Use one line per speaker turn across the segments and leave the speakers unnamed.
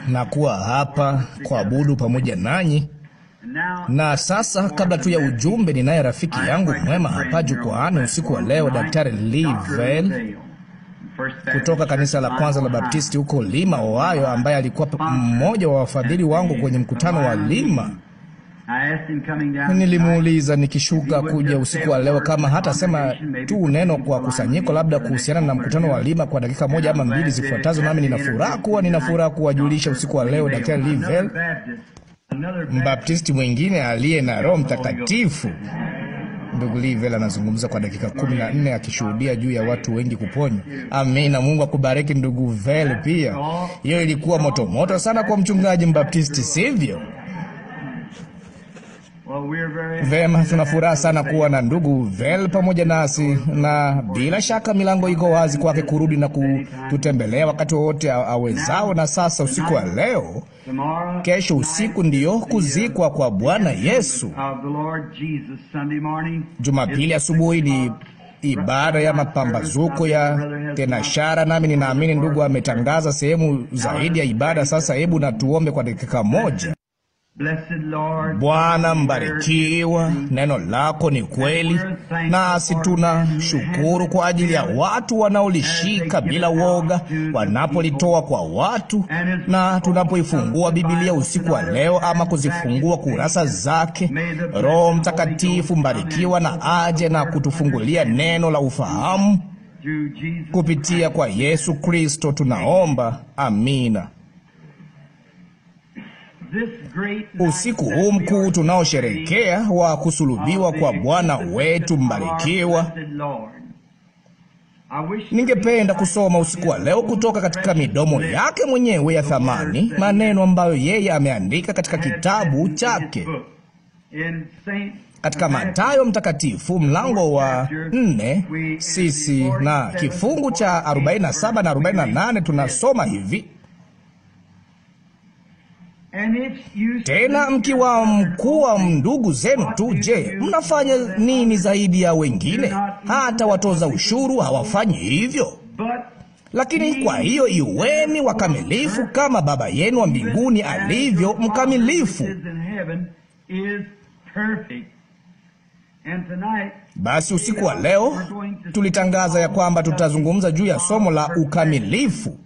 na kuwa hapa kuabudu pamoja nanyi. Na sasa, kabla tu ya ujumbe, ninaye rafiki yangu mwema hapa jukwaani usiku wa leo, Daktari Lee Vail kutoka kanisa la kwanza la Baptisti huko Lima, Ohio, ambaye alikuwa mmoja wa wafadhili wangu kwenye mkutano wa Lima. Nilimuuliza nikishuka kuja usiku wa leo kama hata sema tu neno kwa kusanyiko, labda kuhusiana na mkutano wa Lima kwa dakika moja ama mbili zifuatazo. Nami nina furaha kuwajulisha usiku wa leo Daktari Lee Vail, Mbaptisti mwingine aliye na Roho Mtakatifu. Ndugu Lee Vail anazungumza kwa dakika 14 akishuhudia juu ya watu wengi kuponywa. Amina. Mungu akubariki ndugu Vail pia. Hiyo ilikuwa moto sana kwa mchungaji Mbaptisti, sivyo? Vema, tunafuraha sana kuwa na ndugu Vail pamoja nasi, na bila shaka milango iko wazi kwake kurudi na kututembelea wakati wowote awezao. Na sasa usiku wa leo, kesho usiku ndiyo kuzikwa kwa Bwana Yesu. Jumapili asubuhi ni ibada ya mapambazuko ya tenashara, nami ninaamini ndugu ametangaza sehemu zaidi ya ibada. Sasa hebu na tuombe kwa dakika moja. Bwana mbarikiwa, neno lako ni kweli, nasi tunashukuru kwa ajili ya watu wanaolishika bila woga, wanapolitoa kwa watu. Na tunapoifungua Biblia usiku wa leo, ama kuzifungua kurasa zake, Roho Mtakatifu mbarikiwa na aje na kutufungulia neno la ufahamu kupitia kwa Yesu Kristo tunaomba, amina. Usiku huu mkuu tunaosherehekea wa kusulubiwa kwa Bwana wetu mbarikiwa, ningependa kusoma usiku wa leo kutoka katika midomo yake mwenyewe ya thamani, maneno ambayo yeye ameandika katika kitabu chake katika Mathayo Mtakatifu mlango wa 4 sisi na kifungu cha 47 na 48 tunasoma hivi: tena mkiwa mkuwa ndugu zenu tu, je, mnafanya nini zaidi ya wengine? Hata watoza ushuru hawafanyi hivyo. Lakini kwa hiyo iweni wakamilifu kama Baba yenu wa mbinguni alivyo mkamilifu. Basi usiku wa leo tulitangaza ya kwamba tutazungumza juu ya somo la ukamilifu.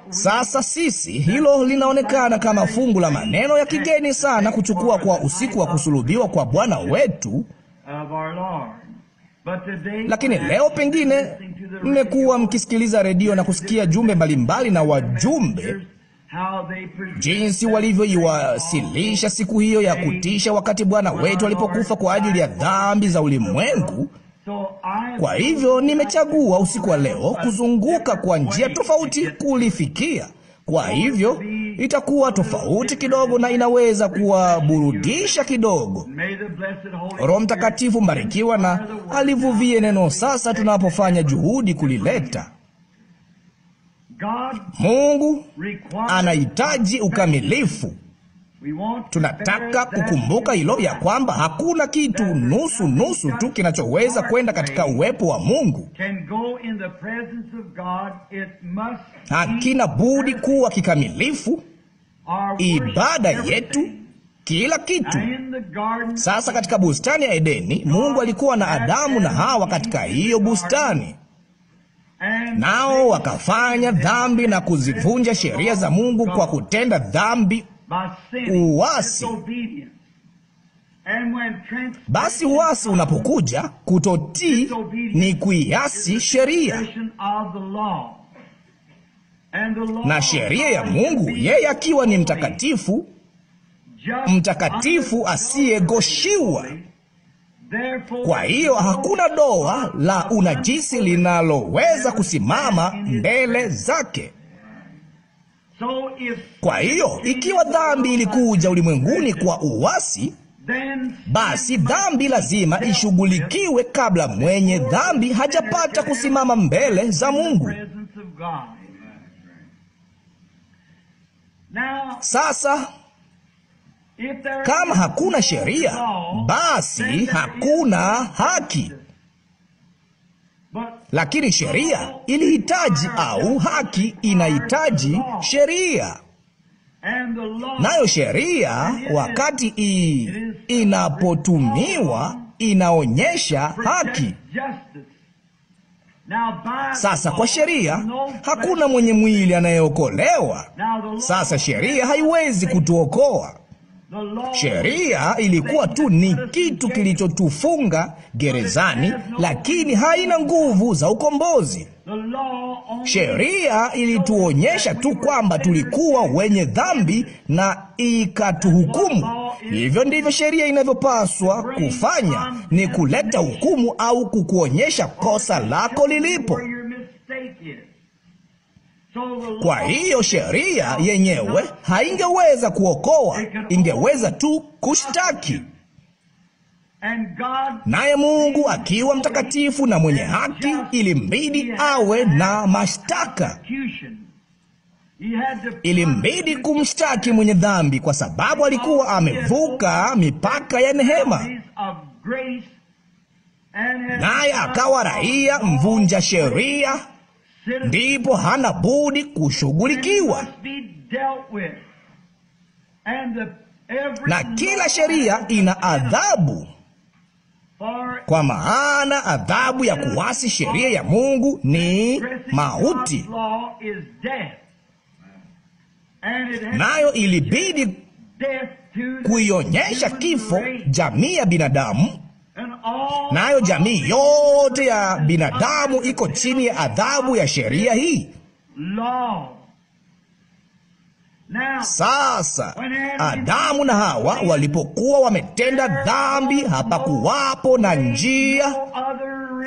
Sasa sisi, hilo linaonekana kama fungu la maneno ya kigeni sana kuchukua kwa usiku wa kusulubiwa kwa Bwana wetu. Lakini leo pengine mmekuwa mkisikiliza redio na kusikia jumbe mbalimbali na wajumbe jinsi walivyoiwasilisha siku hiyo ya kutisha wakati Bwana wetu alipokufa kwa ajili ya dhambi za ulimwengu. Kwa hivyo nimechagua usiku wa leo kuzunguka kwa njia tofauti kulifikia. Kwa hivyo itakuwa tofauti kidogo na inaweza kuwaburudisha kidogo. Roho Mtakatifu mbarikiwa na alivuvie neno sasa tunapofanya juhudi kulileta. Mungu anahitaji ukamilifu. Tunataka kukumbuka hilo, ya kwamba hakuna kitu nusu tu kinachoweza kwenda katika uwepo wa Mungu. Hakina budi kuwa kikamilifu. Ibada yetu, kila kitu. Sasa katika bustani ya Edeni, Mungu alikuwa na Adamu na Hawa katika hiyo bustani. Nao wakafanya dhambi na kuzivunja sheria za Mungu kwa kutenda dhambi, uasi. Basi uasi unapokuja, kutotii ni kuiasi sheria. Na sheria ya Mungu, yeye akiwa ni mtakatifu, mtakatifu asiyegoshiwa. Kwa hiyo hakuna doa la unajisi linaloweza kusimama mbele zake. Kwa hiyo ikiwa dhambi ilikuja ulimwenguni kwa uasi, basi dhambi lazima ishughulikiwe kabla mwenye dhambi hajapata kusimama mbele za Mungu. Sasa kama hakuna sheria, basi hakuna haki. Lakini sheria ilihitaji, au haki inahitaji sheria. Nayo sheria wakati inapotumiwa inaonyesha haki. Sasa kwa sheria hakuna mwenye mwili anayeokolewa. Sasa sheria haiwezi kutuokoa. Sheria ilikuwa tu ni kitu kilichotufunga gerezani, lakini haina nguvu za ukombozi. Sheria ilituonyesha tu kwamba tulikuwa wenye dhambi na ikatuhukumu. Hivyo ndivyo sheria inavyopaswa kufanya, ni kuleta hukumu au kukuonyesha kosa lako lilipo. Kwa hiyo sheria yenyewe haingeweza kuokoa, ingeweza tu kushtaki. Naye Mungu akiwa mtakatifu na mwenye haki, ilimbidi awe na mashtaka. Ilimbidi kumshtaki mwenye dhambi kwa sababu alikuwa amevuka mipaka ya neema, naye akawa raia mvunja sheria. Ndipo hana budi kushughulikiwa. Na kila sheria ina adhabu, kwa maana adhabu ya kuasi sheria ya Mungu ni mauti. Nayo ilibidi kuionyesha kifo jamii ya binadamu. Nayo jamii yote ya binadamu iko chini ya adhabu ya sheria hii. Sasa Adamu na Hawa walipokuwa wametenda dhambi, hapakuwapo na njia,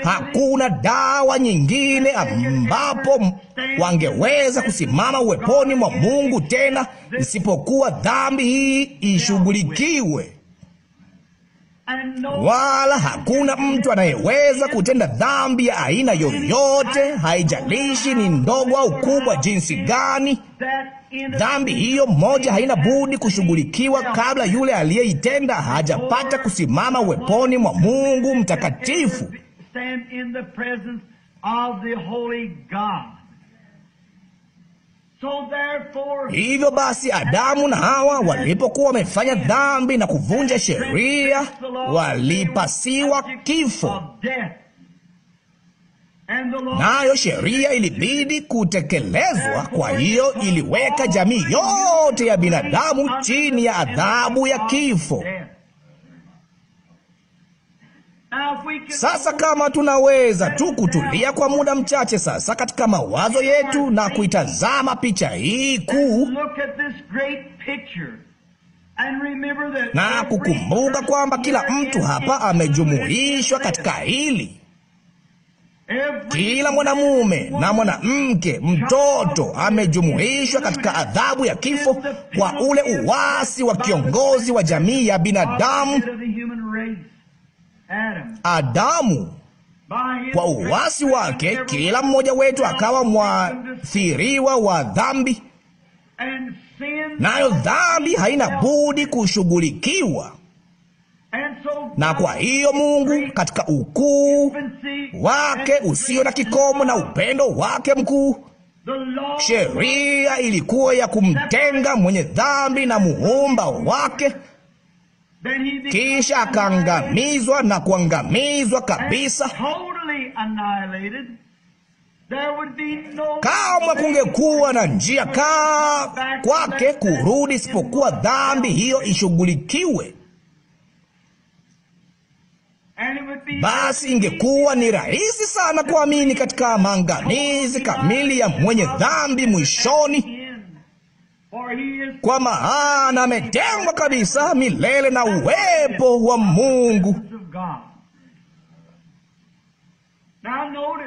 hakuna dawa nyingine ambapo wangeweza kusimama uweponi mwa Mungu tena isipokuwa dhambi hii ishughulikiwe. Wala hakuna mtu anayeweza kutenda dhambi ya aina yoyote, haijalishi ni ndogo au kubwa jinsi gani. Dhambi hiyo moja haina budi kushughulikiwa kabla yule aliyeitenda hajapata kusimama uweponi mwa Mungu mtakatifu. Hivyo basi, Adamu na Hawa walipokuwa wamefanya dhambi na kuvunja sheria, walipasiwa kifo. Nayo sheria ilibidi kutekelezwa. Kwa hiyo iliweka jamii yote ya binadamu chini ya adhabu ya kifo. Sasa kama tunaweza tu kutulia kwa muda mchache sasa katika mawazo yetu na kuitazama picha hii kuu na kukumbuka kwamba kila mtu hapa amejumuishwa katika hili. Kila mwanamume na mwanamke, mtoto amejumuishwa katika adhabu ya kifo kwa ule uasi wa kiongozi wa jamii ya binadamu, Adamu. Kwa uasi wake, kila mmoja wetu akawa mwathiriwa wa dhambi, nayo dhambi haina budi kushughulikiwa. Na kwa hiyo Mungu katika ukuu wake usio na kikomo na upendo wake mkuu, sheria ilikuwa ya kumtenga mwenye dhambi na muumba wake. Kisha akaangamizwa na kuangamizwa kabisa. Kama kungekuwa na njia kwake kurudi isipokuwa dhambi hiyo ishughulikiwe, basi ingekuwa ni rahisi sana kuamini katika maangamizi kamili ya mwenye dhambi mwishoni, kwa maana ametengwa kabisa milele na uwepo wa Mungu.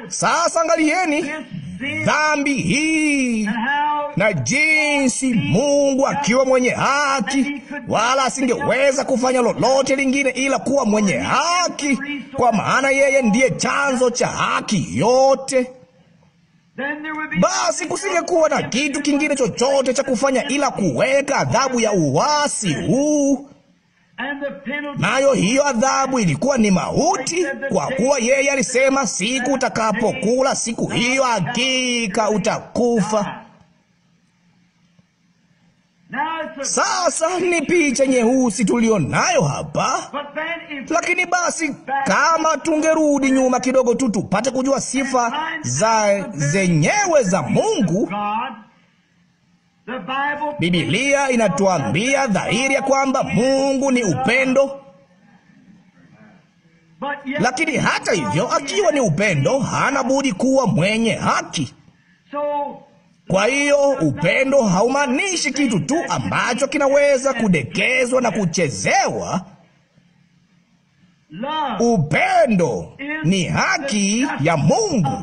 Sasa angalieni dhambi hii na jinsi Mungu akiwa mwenye haki, wala asingeweza kufanya lolote lingine ila kuwa mwenye haki, kwa maana yeye ndiye chanzo cha haki yote. Basi kusingekuwa na kitu kingine chochote cha kufanya ila kuweka adhabu ya uasi huu. nayo hiyo adhabu ilikuwa ni mauti, kwa kuwa yeye alisema, siku utakapokula siku hiyo hakika utakufa. Sasa ni picha nyeusi tulionayo hapa, lakini basi kama tungerudi nyuma kidogo tu tupate kujua sifa zenyewe za Mungu. Biblia inatuambia dhahiri ya kwamba Mungu ni upendo. Lakini hata hivyo, akiwa ni upendo, hana budi kuwa mwenye haki. Kwa hiyo upendo haumaanishi kitu tu ambacho kinaweza kudekezwa na kuchezewa. Upendo ni haki ya Mungu.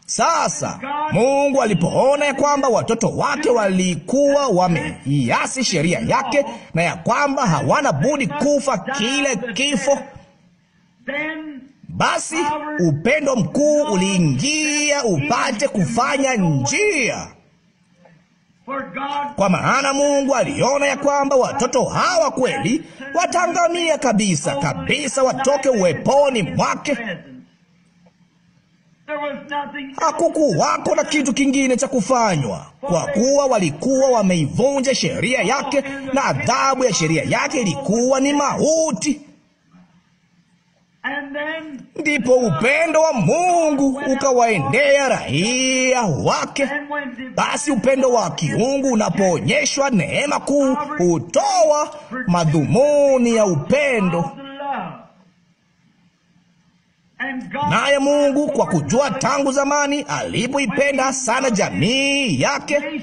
Sasa Mungu alipoona ya kwamba watoto wake walikuwa wameiasi sheria yake na ya kwamba hawana budi kufa kile kifo, basi upendo mkuu uliingia upate kufanya njia. Kwa maana Mungu aliona ya kwamba watoto hawa kweli wataangamia kabisa kabisa, watoke uweponi mwake. Hakukuwako na kitu kingine cha kufanywa, kwa kuwa walikuwa wameivunja sheria yake, na adhabu ya sheria yake ilikuwa ni mauti. Ndipo upendo wa Mungu ukawaendea raia wake. Basi upendo wa kiungu unapoonyeshwa, neema kuu hutoa madhumuni ya upendo. Naye Mungu, kwa kujua tangu zamani alipoipenda sana jamii yake,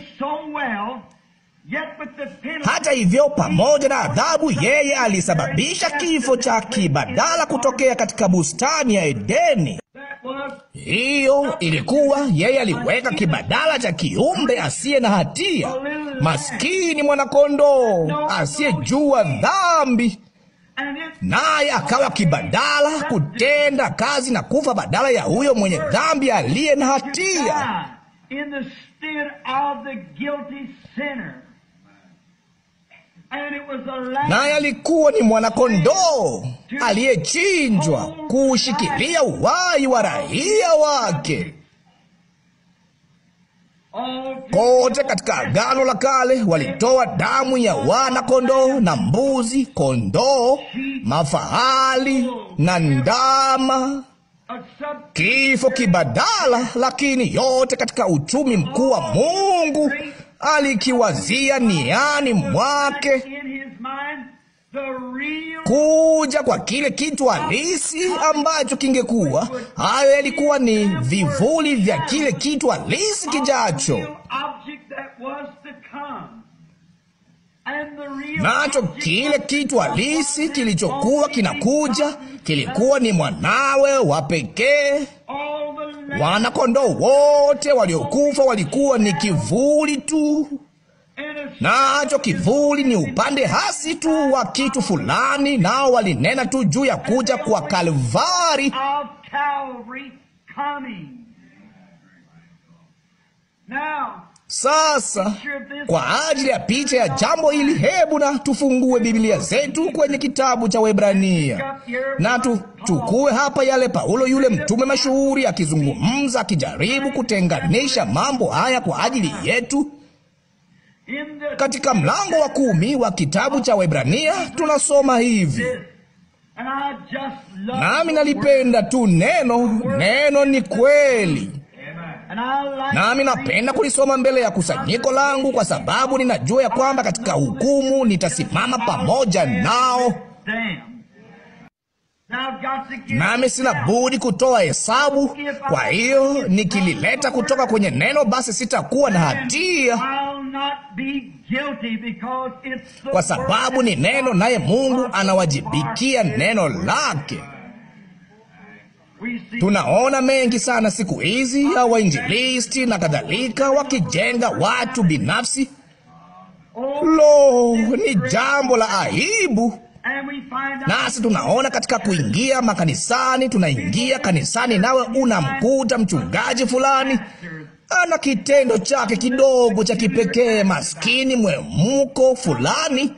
hata hivyo, pamoja na adhabu, yeye alisababisha kifo cha kibadala kutokea katika bustani ya Edeni. Hiyo ilikuwa, yeye aliweka kibadala cha kiumbe asiye na hatia, maskini mwanakondoo asiyejua dhambi, naye akawa kibadala kutenda kazi na kufa badala ya huyo mwenye dhambi aliye na hatia. Naye alikuwa ni mwanakondoo aliyechinjwa kuushikilia uhai wa raia wake. Kote katika Agano la Kale walitoa damu ya wana-kondoo na mbuzi, kondoo, mafahali na ndama, kifo kibadala, lakini yote katika uchumi mkuu wa Mungu alikiwazia niani mwake kuja kwa kile kitu halisi ambacho kingekuwa. Hayo yalikuwa ni vivuli vya kile kitu halisi kijacho. Nacho kile kitu halisi kilichokuwa kinakuja kilikuwa ni mwanawe wa pekee. Wana-kondoo wote waliokufa walikuwa ni kivuli tu. Nacho kivuli ni upande hasi tu wa kitu fulani, nao walinena tu juu ya kuja kwa Kalvari. Sasa kwa ajili ya picha ya jambo hili, hebu na tufungue Biblia zetu kwenye kitabu cha Waebrania na tuchukue hapa yale Paulo, yule mtume mashuhuri, akizungumza, akijaribu kutenganisha mambo haya kwa ajili yetu. Katika mlango wa 10 wa kitabu cha Waebrania tunasoma hivi, nami nalipenda tu neno ni kweli. Nami napenda kulisoma mbele ya kusanyiko langu, kwa sababu ninajua ya kwamba katika hukumu nitasimama pamoja nao. Nami sina budi kutoa hesabu. Kwa hiyo nikilileta kutoka kwenye neno, basi sitakuwa na hatia, kwa sababu ni neno, naye Mungu anawajibikia neno lake. Tunaona mengi sana siku hizi ya wainjilisti na kadhalika wakijenga watu binafsi. Lo, ni jambo la aibu. Nasi tunaona katika kuingia makanisani, tunaingia kanisani nawe unamkuta mchungaji fulani ana kitendo chake kidogo cha kipekee, maskini mwemuko fulani.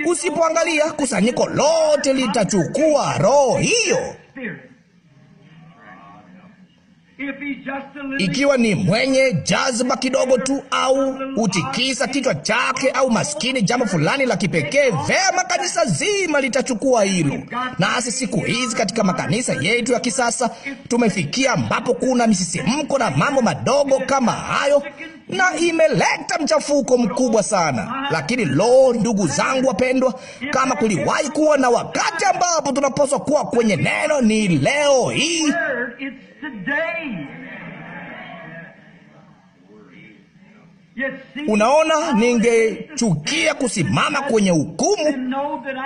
Usipoangalia, kusanyiko lote litachukua roho hiyo. Ikiwa ni mwenye jazba kidogo tu, au utikisa kichwa chake, au maskini jambo fulani la kipekee, vema, kanisa zima litachukua hilo. Nasi siku hizi katika makanisa yetu ya kisasa tumefikia ambapo kuna misisimko na mambo madogo kama hayo, na imeleta mchafuko mkubwa sana. Lakini lo, ndugu zangu wapendwa, kama kuliwahi kuwa na wakati ambapo tunapaswa kuwa kwenye neno, ni leo hii. Unaona, ningechukia kusimama kwenye hukumu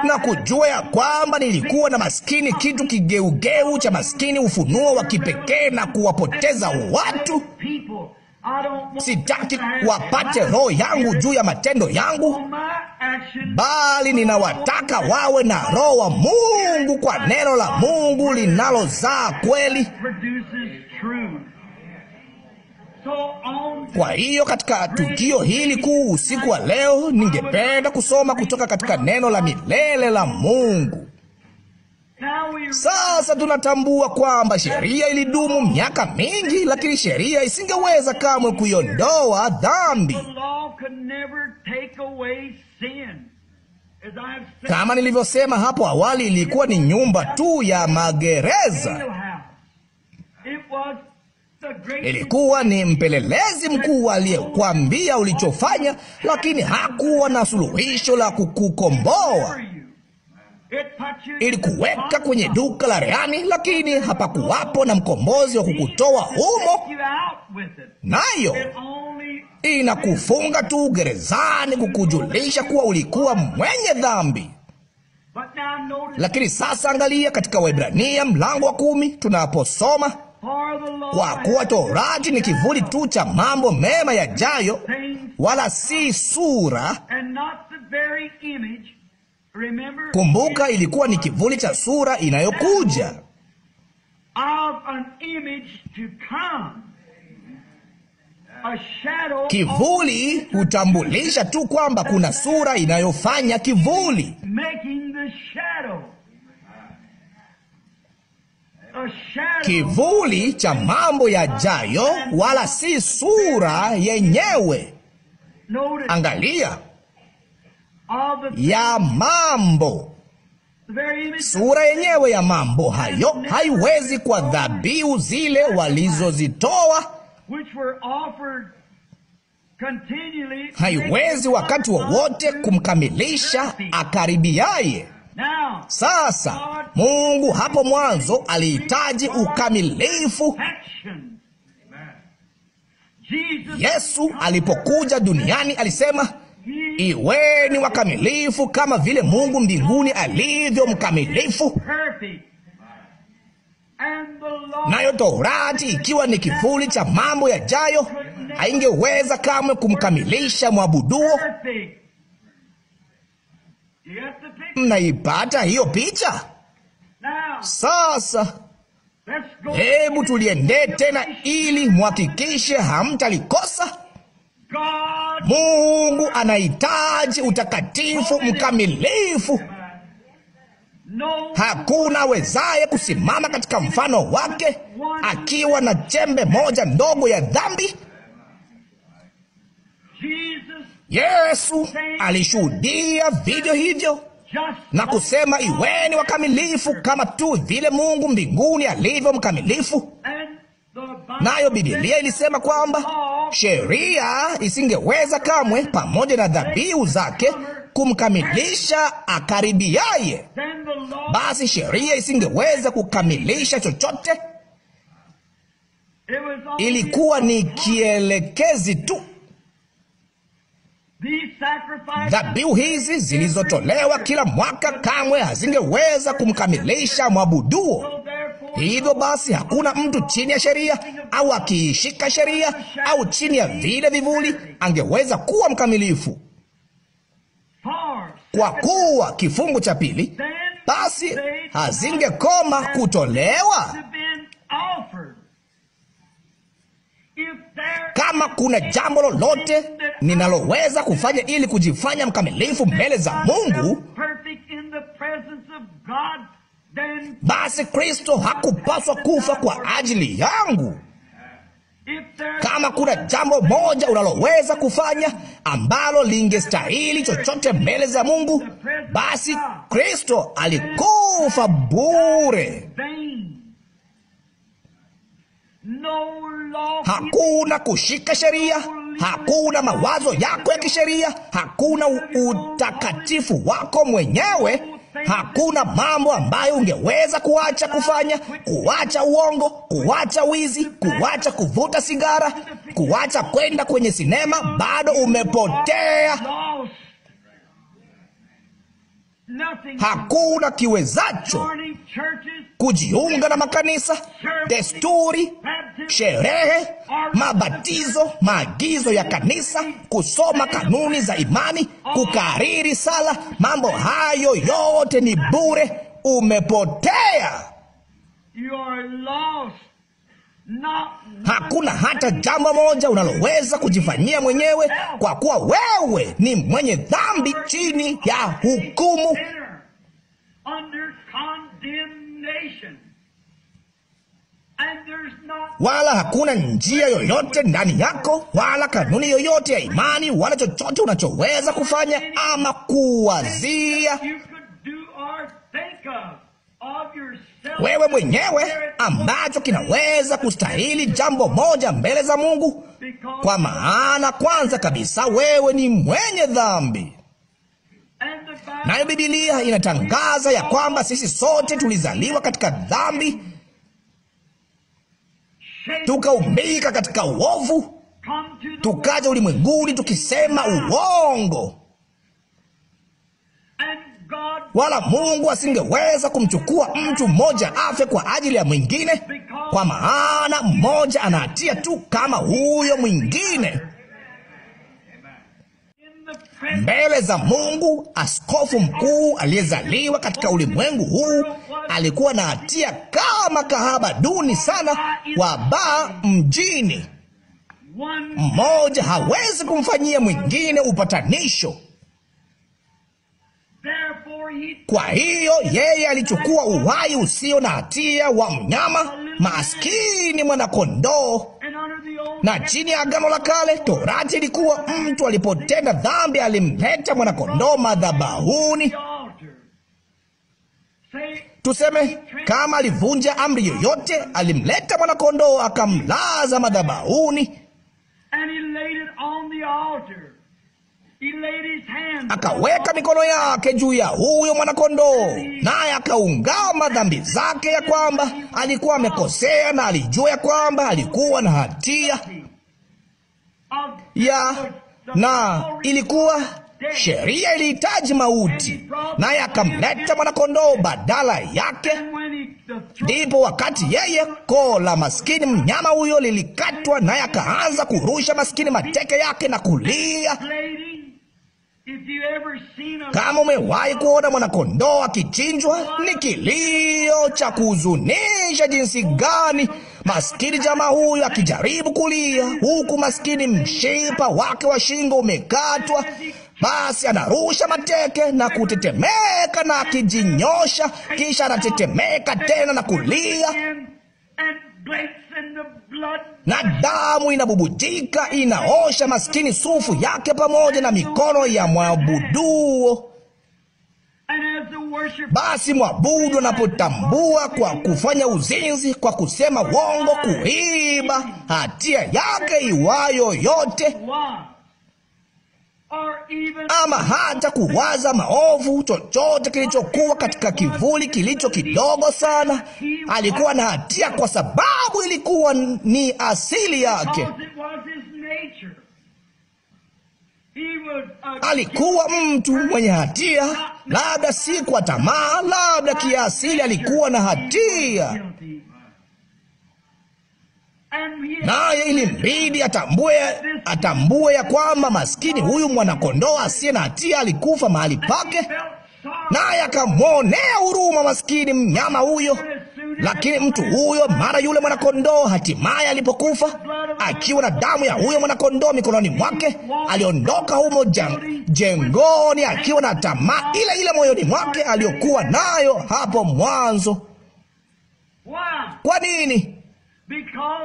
na kujua ya kwamba nilikuwa na maskini kitu kigeugeu cha maskini ufunuo wa kipekee na kuwapoteza watu. Sitaki wapate roho yangu juu ya matendo yangu, bali ninawataka wawe na roho wa Mungu kwa neno la Mungu linalozaa kweli. Kwa hiyo katika tukio hili kuu usiku wa leo, ningependa kusoma kutoka katika neno la milele la Mungu. Sasa tunatambua kwamba sheria ilidumu miaka mingi, lakini sheria isingeweza kamwe kuiondoa dhambi. Kama nilivyosema hapo awali, ilikuwa ni nyumba tu ya magereza. Ilikuwa ni mpelelezi mkuu aliyekwambia ulichofanya, lakini hakuwa na suluhisho la kukukomboa. Ilikuweka kwenye duka la rehani, lakini hapakuwapo na mkombozi wa kukutoa humo. Nayo inakufunga tu gerezani, kukujulisha kuwa ulikuwa mwenye dhambi. Lakini sasa angalia katika Waebrania mlango wa 10 tunaposoma, kwa kuwa Torati ni kivuli tu cha mambo mema yajayo, wala si sura. Kumbuka, ilikuwa ni kivuli cha sura inayokuja. Kivuli hutambulisha tu kwamba kuna sura inayofanya kivuli. Kivuli cha mambo yajayo, wala si sura yenyewe. Angalia, ya mambo. Sura yenyewe ya mambo hayo haiwezi kwa dhabihu zile walizozitoa, haiwezi wakati wowote kumkamilisha akaribiaye. Sasa Mungu hapo mwanzo alihitaji ukamilifu. Yesu alipokuja duniani alisema, iweni wakamilifu kama vile Mungu mbinguni alivyo mkamilifu. Nayo Torati, ikiwa ni kivuli cha mambo yajayo, haingeweza kamwe kumkamilisha mwabuduo. Mnaipata hiyo picha? Sasa hebu tuliendee tena ili muhakikishe hamtalikosa. Mungu anahitaji utakatifu mkamilifu. Hakuna awezaye kusimama katika mfano wake akiwa na chembe moja ndogo ya dhambi. Yesu alishuhudia vivyo hivyo na kusema, iweni wakamilifu kama tu vile Mungu mbinguni alivyo mkamilifu. Nayo Biblia ilisema kwamba sheria isingeweza kamwe pamoja na dhabihu zake kumkamilisha akaribiaye. Basi sheria isingeweza kukamilisha chochote. Ilikuwa ni kielekezi tu. Dhabihu hizi zilizotolewa kila mwaka kamwe hazingeweza kumkamilisha mwabuduo. Hivyo basi hakuna mtu chini ya sheria au akiishika sheria au chini ya vile vivuli angeweza kuwa mkamilifu. Kwa kuwa kifungu cha pili, basi hazingekoma kutolewa. kama kuna jambo lolote ninaloweza kufanya ili kujifanya mkamilifu mbele za Mungu, basi Kristo hakupaswa kufa kwa ajili yangu. Kama kuna jambo moja unaloweza kufanya ambalo lingestahili chochote mbele za Mungu, basi Kristo alikufa bure. Hakuna kushika sheria, hakuna mawazo yako ya kisheria, hakuna utakatifu wako mwenyewe, hakuna mambo ambayo ungeweza kuacha kufanya: kuacha uongo, kuacha wizi, kuacha kuvuta sigara, kuacha kwenda kwenye sinema. Bado umepotea. Hakuna kiwezacho kujiunga na makanisa, desturi, sherehe, mabatizo, maagizo ya kanisa, kusoma kanuni za imani, kukariri sala. Mambo hayo yote ni bure. Umepotea. Hakuna hata jambo moja unaloweza kujifanyia mwenyewe, kwa kuwa wewe ni mwenye dhambi chini ya hukumu. Wala hakuna njia yoyote ndani yako, wala kanuni yoyote ya imani, wala chochote unachoweza kufanya ama kuwazia wewe mwenyewe ambacho kinaweza kustahili jambo moja mbele za Mungu. Kwa maana kwanza kabisa wewe ni mwenye dhambi. Nayo Biblia inatangaza ya kwamba sisi sote tulizaliwa katika dhambi, tukaumbika katika uovu, tukaja ulimwenguni tukisema uongo. Wala Mungu asingeweza kumchukua mtu mmoja afe kwa ajili ya mwingine, kwa maana mmoja ana hatia tu kama huyo mwingine. Mbele za Mungu, askofu mkuu aliyezaliwa katika ulimwengu huu alikuwa na hatia kama kahaba duni sana wa baa mjini. Mmoja hawezi kumfanyia mwingine upatanisho. Kwa hiyo yeye alichukua uhai usio na hatia wa mnyama maskini, mwana-kondoo. Na chini ya Agano la Kale, Torati ilikuwa mtu alipotenda dhambi alimleta mwana-kondoo madhabahuni. Tuseme kama alivunja amri yoyote, alimleta mwana-kondoo akamlaza madhabahuni, akaweka mikono yake juu ya huyo mwana-kondoo, naye akaungama dhambi zake, ya kwamba alikuwa amekosea na alijua ya kwamba alikuwa na hatia na ilikuwa sheria ilihitaji mauti, naye akamleta mwana-kondoo badala yake. Ndipo wakati yeye koo la maskini mnyama huyo lilikatwa, naye akaanza kurusha maskini mateke yake na kulia. Kama umewahi kuona mwana-kondoo akichinjwa, ni kilio cha kuhuzunisha jinsi gani. Maskini jamaa huyu akijaribu kulia, huku maskini mshipa wake wa shingo umekatwa. Basi anarusha mateke na kutetemeka na akijinyosha, kisha anatetemeka tena na kulia, na damu inabubujika, inaosha maskini sufu yake pamoja na mikono ya mwabuduo. Basi mwabudu anapotambua kwa kufanya uzinzi, kwa kusema uongo, kuiba, hatia yake iwayo yote, ama hata kuwaza maovu, chochote kilichokuwa katika kivuli kilicho kidogo sana, alikuwa na hatia, kwa sababu ilikuwa ni asili yake. Alikuwa mtu mwenye hatia, labda si kwa tamaa, labda kiasili alikuwa na hatia. Naye ilimbidi atambue ya kwamba maskini huyu mwana-kondoo asiye na hatia alikufa mahali pake, naye akamwonea huruma maskini mnyama huyo. Lakini mtu huyo, mara yule mwanakondoo hatimaye alipokufa, akiwa na damu ya huyo mwanakondoo mikononi mwake, aliondoka humo jengoni akiwa na tamaa ile ile moyoni mwake aliyokuwa nayo hapo mwanzo. Kwa nini?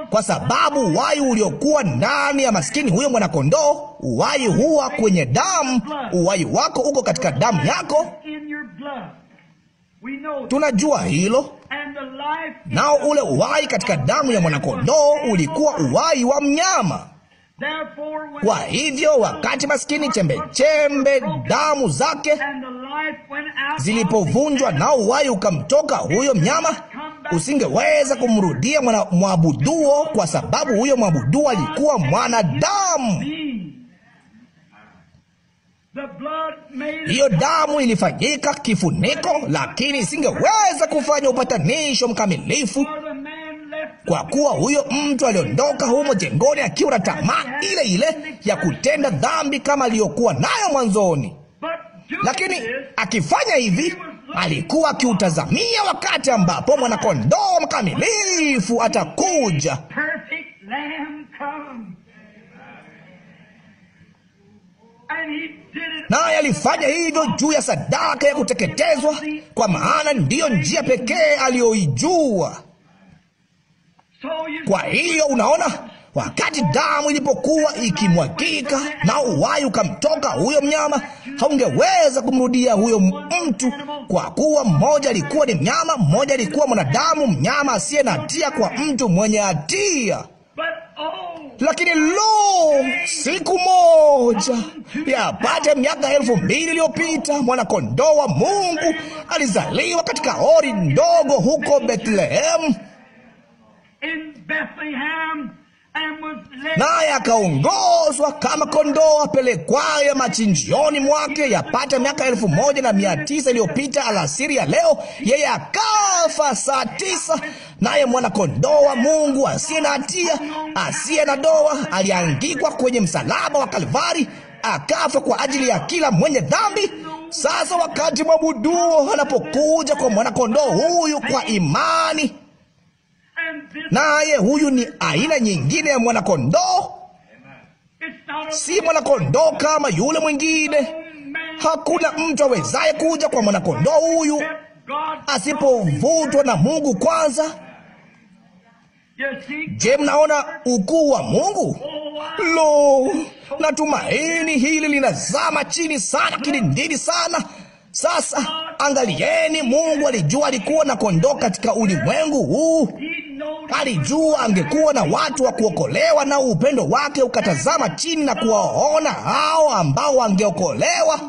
Kwa sababu uhai uliokuwa ndani ya maskini huyo mwanakondoo, uhai huwa kwenye damu. Uhai wako uko katika damu yako, tunajua hilo. Nao ule uhai katika damu ya mwanakondoo ulikuwa uhai wa mnyama. Kwa hivyo wakati maskini chembe damu zake zilipovunjwa, nao uhai ukamtoka huyo mnyama, usingeweza kumrudia mwabuduo, kwa sababu huyo mwabuduo alikuwa mwanadamu. Hiyo damu ilifanyika kifuniko, lakini isingeweza kufanya upatanisho mkamilifu, kwa kuwa huyo mtu aliondoka humo jengoni akiwa na tamaa ile ile ya kutenda dhambi kama aliyokuwa nayo mwanzoni. Lakini akifanya hivi, alikuwa akiutazamia wakati ambapo mwanakondoo mkamilifu atakuja. Naye alifanya hivyo juu ya sadaka ya kuteketezwa, kwa maana ndiyo njia pekee aliyoijua. Kwa hiyo unaona, wakati damu ilipokuwa ikimwagika na uhai ukamtoka huyo mnyama, haungeweza kumrudia huyo mtu, kwa kuwa mmoja alikuwa ni mnyama, mmoja alikuwa mwanadamu, mnyama asiye na hatia kwa mtu mwenye hatia. Lakini siku moja, yapata miaka 2000 iliyopita, mwanakondoo wa Mungu alizaliwa katika hori ndogo huko Bethlehem, naye akaongozwa kama kondoo apelekwaye machinjioni mwake. Yapata miaka 1900 iliyopita alasiri ya leo, yeye akafa saa 9. Naye mwana-kondoo wa Mungu asiye na hatia, asiye na doa, aliangikwa kwenye msalaba wa Kalvari, akafa kwa ajili ya kila mwenye dhambi. Sasa wakati mwabuduo anapokuja kwa mwana-kondoo huyu kwa imani, naye huyu ni aina nyingine ya mwana-kondoo, si mwana-kondoo kama yule mwingine. Hakuna mtu awezaye kuja kwa mwana-kondoo huyu asipovutwa na Mungu kwanza. Je, mnaona ukuu wa Mungu? Natumaini hili linazama chini sana, kilindini sana. Sasa angalieni, Mungu alijua alikuwa na kondoo katika ulimwengu huu. Alijua angekuwa na watu wa kuokolewa, na upendo wake ukatazama chini na kuwaona hao ambao wangeokolewa.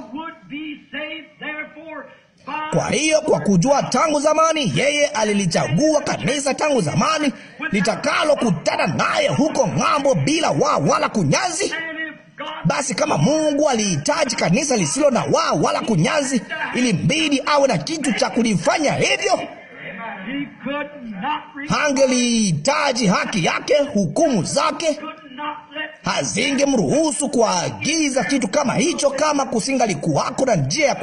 Kwa hiyo, kwa kujua tangu zamani, yeye alilichagua kanisa tangu zamani, litakalo kutana naye huko ng'ambo bila wala kunyanzi. Basi kama Mungu alihitaji kanisa lisilo na wala kunyanzi, ilimbidi awe na kitu cha kulifanya hivyo. Hangelihitaji haki yake, hukumu zake hazingemruhusu kuagiza kitu kama hicho, kama kusingalikuwako na njia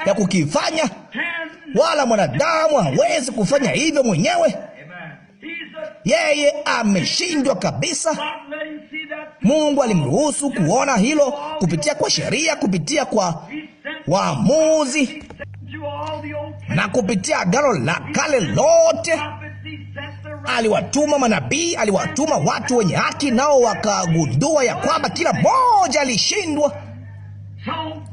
ya kukifanya. Wala mwanadamu hawezi kufanya hivyo mwenyewe. Yeye ameshindwa kabisa. Mungu alimruhusu kuona hilo kupitia kwa sheria, kupitia kwa waamuzi, na kupitia Agano la Kale lote. Aliwatuma manabii, aliwatuma watu wenye haki, nao wakagundua ya kwamba kila mmoja alishindwa.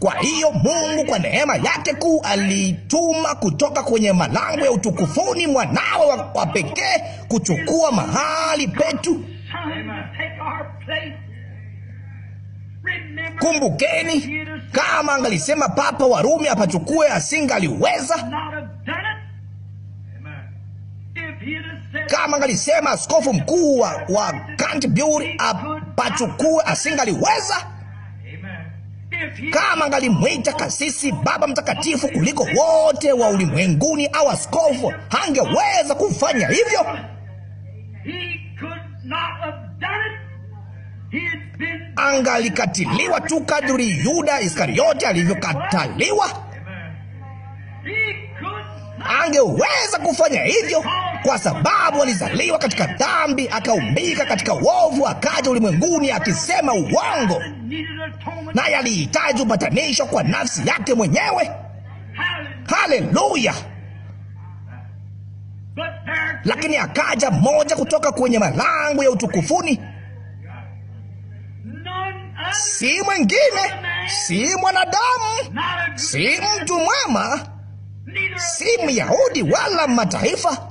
Kwa hiyo Mungu kwa neema yake kuu alituma kutoka kwenye malango ya utukufuni mwanawe wa pekee kuchukua mahali petu. Kumbukeni, kama angalisema Papa wa Rumi apachukue, asingaliweza. Kama angalisema askofu mkuu wa Canterbury apachukue, asingaliweza. Kama angalimwita kasisi Baba Mtakatifu kuliko wote wa ulimwenguni au askofu, hangeweza kufanya hivyo. Angalikatiliwa tu kadri Yuda Iskarioti alivyokataliwa. Angeweza kufanya hivyo kwa sababu alizaliwa katika dhambi, akaumbika katika uovu, akaja ulimwenguni akisema uongo, naye alihitaji upatanisho kwa nafsi yake mwenyewe. Haleluya! Lakini akaja mmoja kutoka kwenye malango ya utukufuni, si mwingine, si mwanadamu, si mtu mwema, si Myahudi wala mataifa.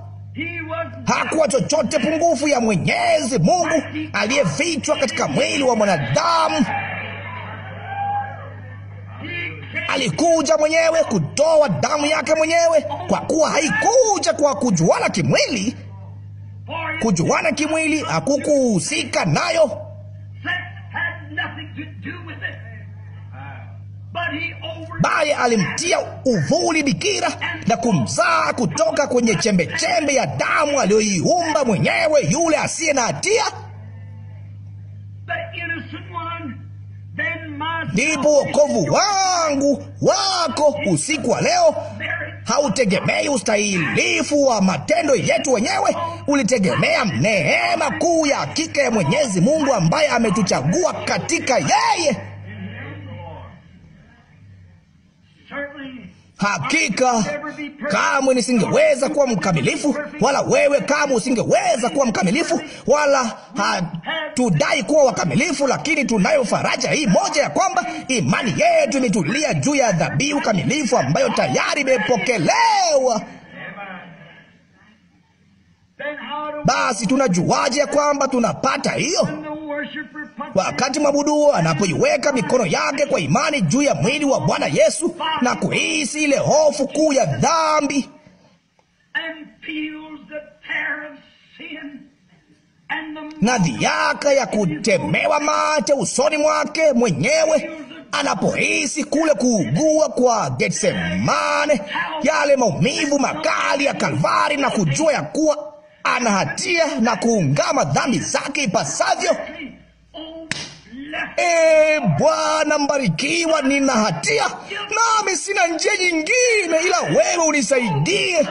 Hakuwa chochote pungufu ya Mwenyezi Mungu aliyefichwa katika mwili wa mwanadamu. Alikuja mwenyewe kutoa damu yake mwenyewe, kwa kuwa haikuja kwa kujuana kimwili. Kujuana kimwili hakukuhusika nayo, bali alimtia uvuli bikira na kumzaa kutoka kwenye chembe-chembe ya damu aliyoiumba mwenyewe, yule asiye na hatia. Ndipo wokovu wangu wako usiku wa leo hautegemei ustahilifu wa matendo yetu wenyewe. Ulitegemea neema kuu ya hakika ya Mwenyezi Mungu ambaye ametuchagua katika yeye. Hakika kamwe nisingeweza kuwa mkamilifu, wala wewe kamwe usingeweza kuwa mkamilifu, wala hatudai kuwa wakamilifu, lakini tunayo faraja hii moja, ya kwamba imani yetu imetulia juu ya dhabihu kamilifu ambayo tayari imepokelewa. Basi tunajuaje ya kwamba tunapata hiyo? Wakati mwabuduo anapoiweka mikono yake kwa imani juu ya mwili wa Bwana Yesu na kuhisi ile hofu kuu ya dhambi na dhiaka ya kutemewa mate usoni mwake mwenyewe, anapohisi kule kuugua kwa Getsemane, yale maumivu makali ya Kalvari, na kujua ya kuwa ana hatia na kuungama dhambi zake ipasavyo. Bwana mbarikiwa, nina hatia, nami sina njia nyingine ila wewe unisaidie.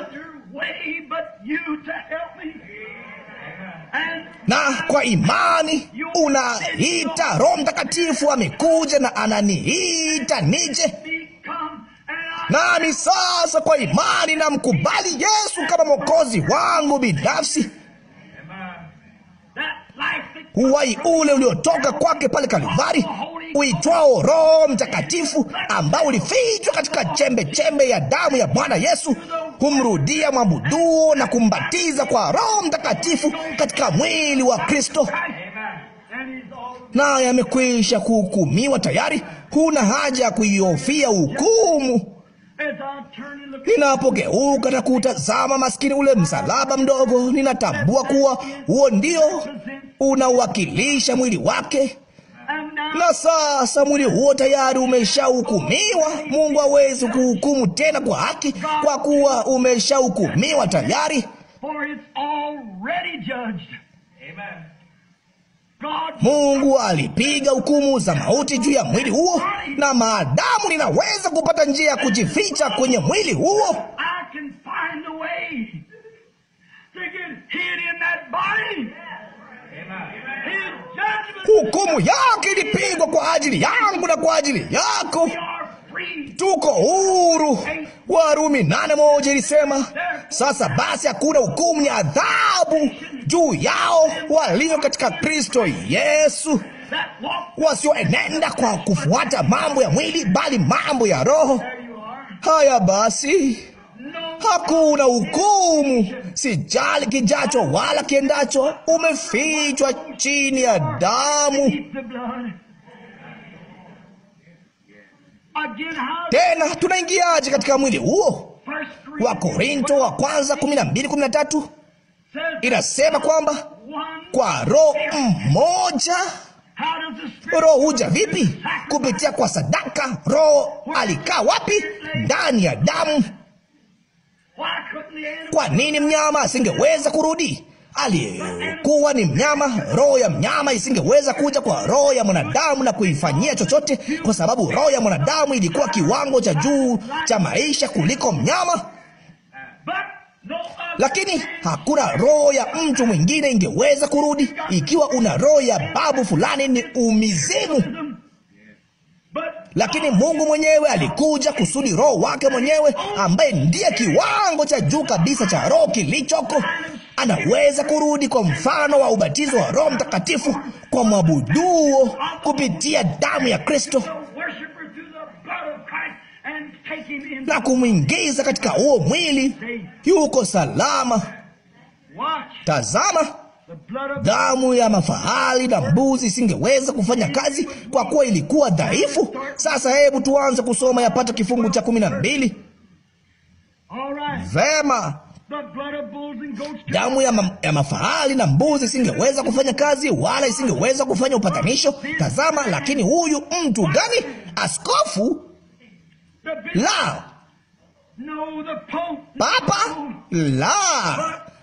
Na kwa imani unaita Roho Mtakatifu amekuja na ananiita nije. Nami sasa kwa imani namkubali Yesu kama Mwokozi wangu binafsi. Uhai ule uliotoka kwake pale Kalvari, uitwao Roho Mtakatifu, ambao ulifichwa katika chembe-chembe ya damu ya Bwana Yesu, humrudia mwabuduo na kumbatiza kwa Roho Mtakatifu katika mwili wa Kristo, naye amekwisha kuhukumiwa tayari. Huna haja ya kuihofia hukumu. Ninapogeuka na kutazama maskini ule msalaba mdogo, ninatambua kuwa huo ndio unawakilisha mwili wake, na sasa mwili huo tayari umeshahukumiwa. Mungu hawezi kuhukumu tena kwa haki, kwa kuwa umeshahukumiwa tayari. Mungu alipiga hukumu za mauti juu ya mwili huo, na maadamu ninaweza kupata njia ya kujificha kwenye mwili huo, hukumu yake ilipigwa kwa ajili yangu na kwa ajili yako. Tuko huru. Warumi 8:1 ilisema, sasa basi hakuna hukumu ya adhabu juu yao walio katika Kristo Yesu, wasioenenda kwa kufuata mambo ya mwili, bali mambo ya Roho. Haya basi, hakuna hukumu. Sijali kijacho wala kiendacho, umefichwa chini ya damu. Tena tunaingiaje katika mwili huo? Wakorintho wa kwanza 12:13 inasema kwamba kwa Roho mmoja. Roho huja vipi? Kupitia kwa sadaka. Roho alikaa wapi? Ndani ya damu. Kwa nini mnyama asingeweza kurudi? Alikuwa ni mnyama. Roho ya mnyama isingeweza kuja kwa roho ya mwanadamu na kuifanyia chochote, kwa sababu roho ya mwanadamu ilikuwa kiwango cha juu cha maisha kuliko mnyama. lakini hakuna roho ya mtu mwingine ingeweza kurudi. Ikiwa una roho ya babu fulani, ni umizimu. Lakini Mungu mwenyewe alikuja kusudi Roho wake mwenyewe, ambaye ndiye kiwango cha juu kabisa cha roho kilichoko, anaweza kurudi kwa mfano wa ubatizo wa Roho Mtakatifu kwa mwabuduo kupitia damu ya Kristo na kumwingiza katika huo mwili. Yuko salama. Tazama, damu ya mafahali na mbuzi isingeweza kufanya kazi kwa kuwa ilikuwa dhaifu. Sasa hebu tuanze kusoma yapata kifungu cha 12. Vema. Damu ya mafahali na mbuzi isingeweza kufanya kazi, wala isingeweza kufanya upatanisho. Tazama, lakini huyu mtu gani? Askofu? La. Papa? La.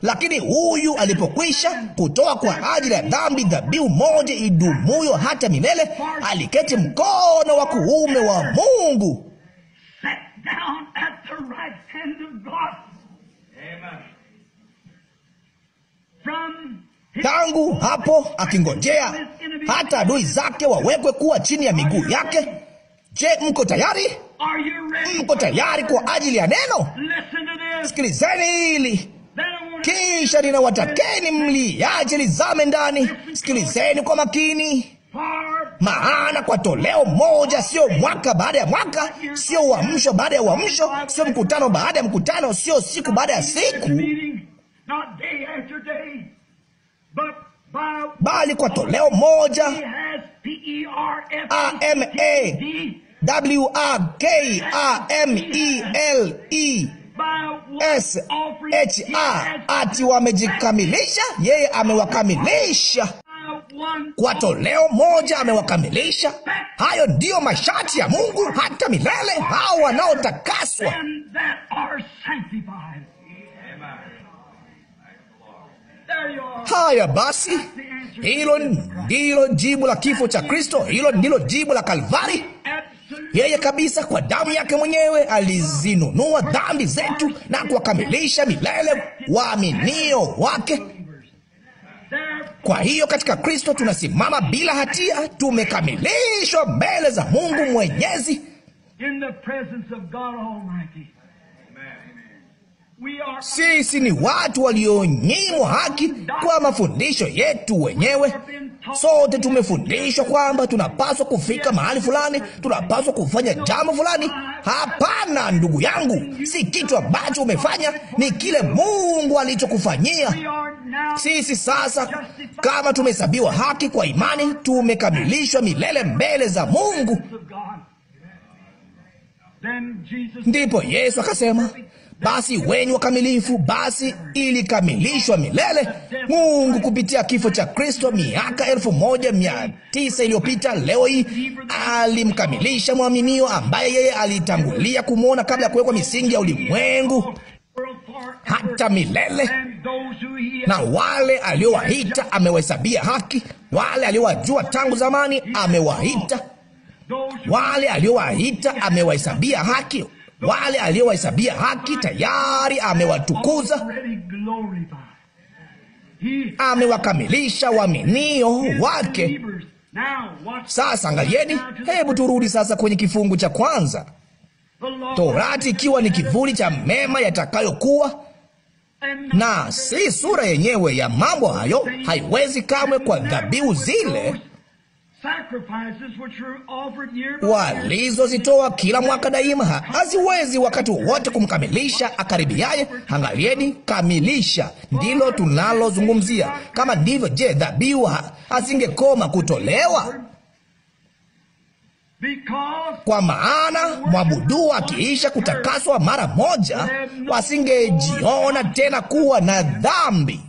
Lakini huyu alipokwisha kutoa kwa ajili ya dhambi dhabihu moja idumuyo hata milele, aliketi mkono wa kuume wa Mungu. Tangu hapo akingojea hata adui zake wawekwe kuwa chini ya miguu yake. Je, mko tayari? Mko tayari kwa ajili ya neno? Sikilizeni hili. Kisha ninawatakeni mliache lizame ndani. Sikilizeni kwa makini. Maana kwa toleo moja, sio mwaka baada ya mwaka, sio uamsho baada ya uamsho, sio mkutano baada ya mkutano, sio siku baada ya siku, bali kwa toleo moja, AMEWAKAMELESHA, ati wamejikamilisha. Yeye amewakamilisha kwa toleo moja, amewakamilisha. Hayo ndiyo masharti ya Mungu hata milele, hao wanaotakaswa. Haya basi, hilo ndilo jibu la kifo cha Kristo. Hilo ndilo jibu la Kalvari. Yeye kabisa kwa damu yake mwenyewe alizinunua dhambi zetu na kuwakamilisha milele waaminio wake. Kwa hiyo katika Kristo tunasimama bila hatia, tumekamilishwa mbele za Mungu Mwenyezi. Sisi ni watu walionyimwa haki kwa mafundisho yetu wenyewe. Sote tumefundishwa kwamba tunapaswa kufika mahali fulani, tunapaswa kufanya jambo fulani. Hapana, ndugu yangu, si kitu ambacho umefanya, ni kile Mungu alichokufanyia. Sisi sasa, kama tumehesabiwa haki kwa imani, tumekamilishwa milele mbele za Mungu. Ndipo Yesu akasema, basi wenyi wakamilifu. Basi ilikamilishwa milele. Mungu kupitia kifo cha Kristo miaka 1900 iliyopita, leo hii alimkamilisha mwaminio ambaye yeye alitangulia kumwona kabla ya kuwekwa misingi ya ulimwengu hata milele. Na wale aliowaita amewahesabia haki. Wale aliowajua tangu zamani amewaita. Wale aliowaita amewahesabia haki. Wale aliowahesabia haki tayari amewatukuza. Amewakamilisha waaminio wake. Sasa angalieni, hebu turudi sasa kwenye kifungu cha kwanza. Torati ikiwa ni kivuli cha mema yatakayokuwa, na si sura yenyewe ya mambo hayo, haiwezi kamwe kwa dhabihu zile walizozitoa kila mwaka daima, haziwezi wakati wowote kumkamilisha akaribiaye. Angalieni, kamilisha ndilo tunalozungumzia. Kama ndivyo, je, dhabihu hazingekoma kutolewa? Kwa maana mwabudu akiisha kutakaswa mara moja, wasingejiona tena kuwa na dhambi.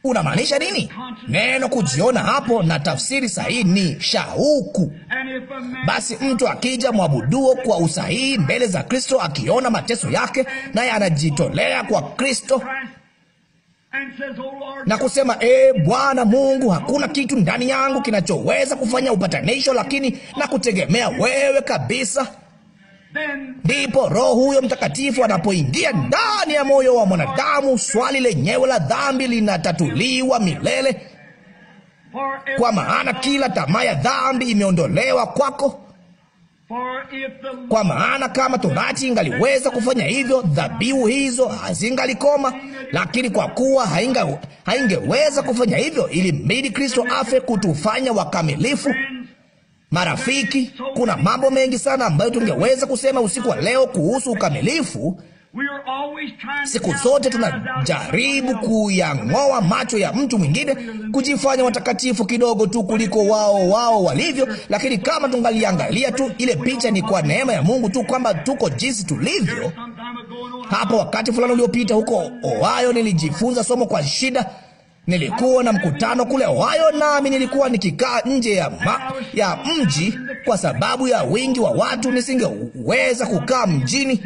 Unamaanisha nini neno kujiona hapo? Na tafsiri sahihi ni shauku. Basi mtu akija mwabuduo kwa usahihi mbele za Kristo, akiona mateso yake, naye anajitolea kwa Kristo na kusema, Bwana Mungu, hakuna kitu ndani yangu kinachoweza kufanya upatanisho, lakini na kutegemea wewe kabisa. ndipo Roho huyo Mtakatifu anapoingia ndani ya moyo wa mwanadamu, swali lenyewe la dhambi linatatuliwa milele, kwa maana kila tamaa ya dhambi imeondolewa kwako. Kwa maana kama Torati ingaliweza kufanya hivyo, dhabihu hizo hazingalikoma. Lakini kwa kuwa haingeweza kufanya hivyo, ilibidi Kristo afe kutufanya wakamilifu. Marafiki, kuna mambo mengi sana ambayo tungeweza kusema usiku wa leo kuhusu ukamilifu. Siku zote tunajaribu kuyang'oa macho ya mtu mwingine, kujifanya watakatifu kidogo tu kuliko wao walivyo. Lakini kama tungaliangalia tu ile picha, ni kwa neema ya Mungu tu kwamba tuko jinsi tulivyo. Hapo wakati fulani uliopita huko Ohio, nilijifunza somo kwa shida. Nilikuwa na mkutano kule Ohio, nami nilikuwa nikikaa nje ya mji kwa sababu ya wingi wa watu. Nisingeweza kukaa mjini.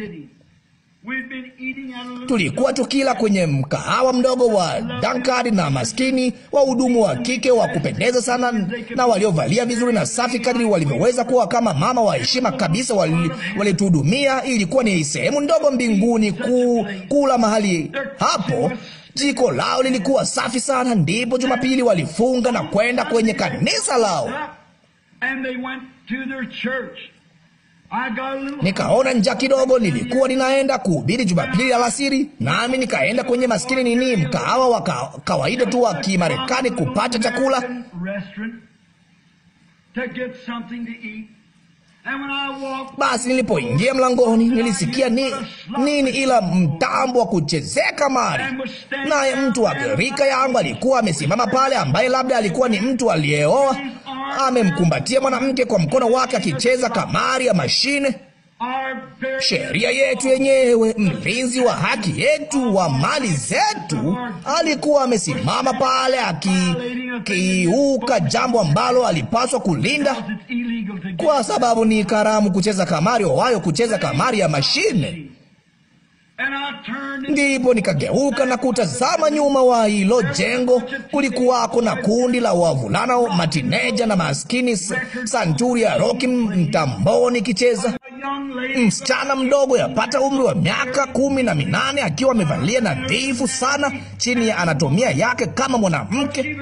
Tulikuwa tukila kwenye mkahawa mdogo wa Dankard, na maskini wahudumu wa kike wa kupendeza sana na waliovalia vizuri na safi kadri walivyoweza kuwa, kama mama wa heshima kabisa, walituhudumia. Ilikuwa ni sehemu ndogo mbinguni kula mahali hapo. Jiko lao lilikuwa safi sana. Ndipo Jumapili walifunga na kwenda kwenye kanisa lao. Nikaona njaa kidogo. Nilikuwa ninaenda kuhubiri Jumapili alasiri, nami nikaenda kwenye maskini mkahawa wa kawaida tu wa Kimarekani kupata chakula. Basi nilipoingia mlangoni, nilisikia nini ila mtambo wa kuchezea kamari. Naye mtu wa rika yangu alikuwa amesimama pale, ambaye labda alikuwa ni mtu aliyeoa, amemkumbatia mwanamke kwa mkono wake akicheza kamari ya mashine. Sheria yetu yenyewe, mlinzi wa haki yetu, wa mali zetu, alikuwa amesimama pale akiuka jambo ambalo alipaswa kulinda, kwa sababu ni karamu kucheza kamari, Ohio, kucheza kamari ya mashine. Ndipo nikageuka na kutazama nyuma wa hilo jengo. Kulikuwako na kundi la wavulana matineja na maskini santuri ya roki mtamboni kicheza. Msichana mdogo yapata umri wa miaka 18 akiwa amevalia nadhifu sana chini ya anatomia yake kama mwanamke,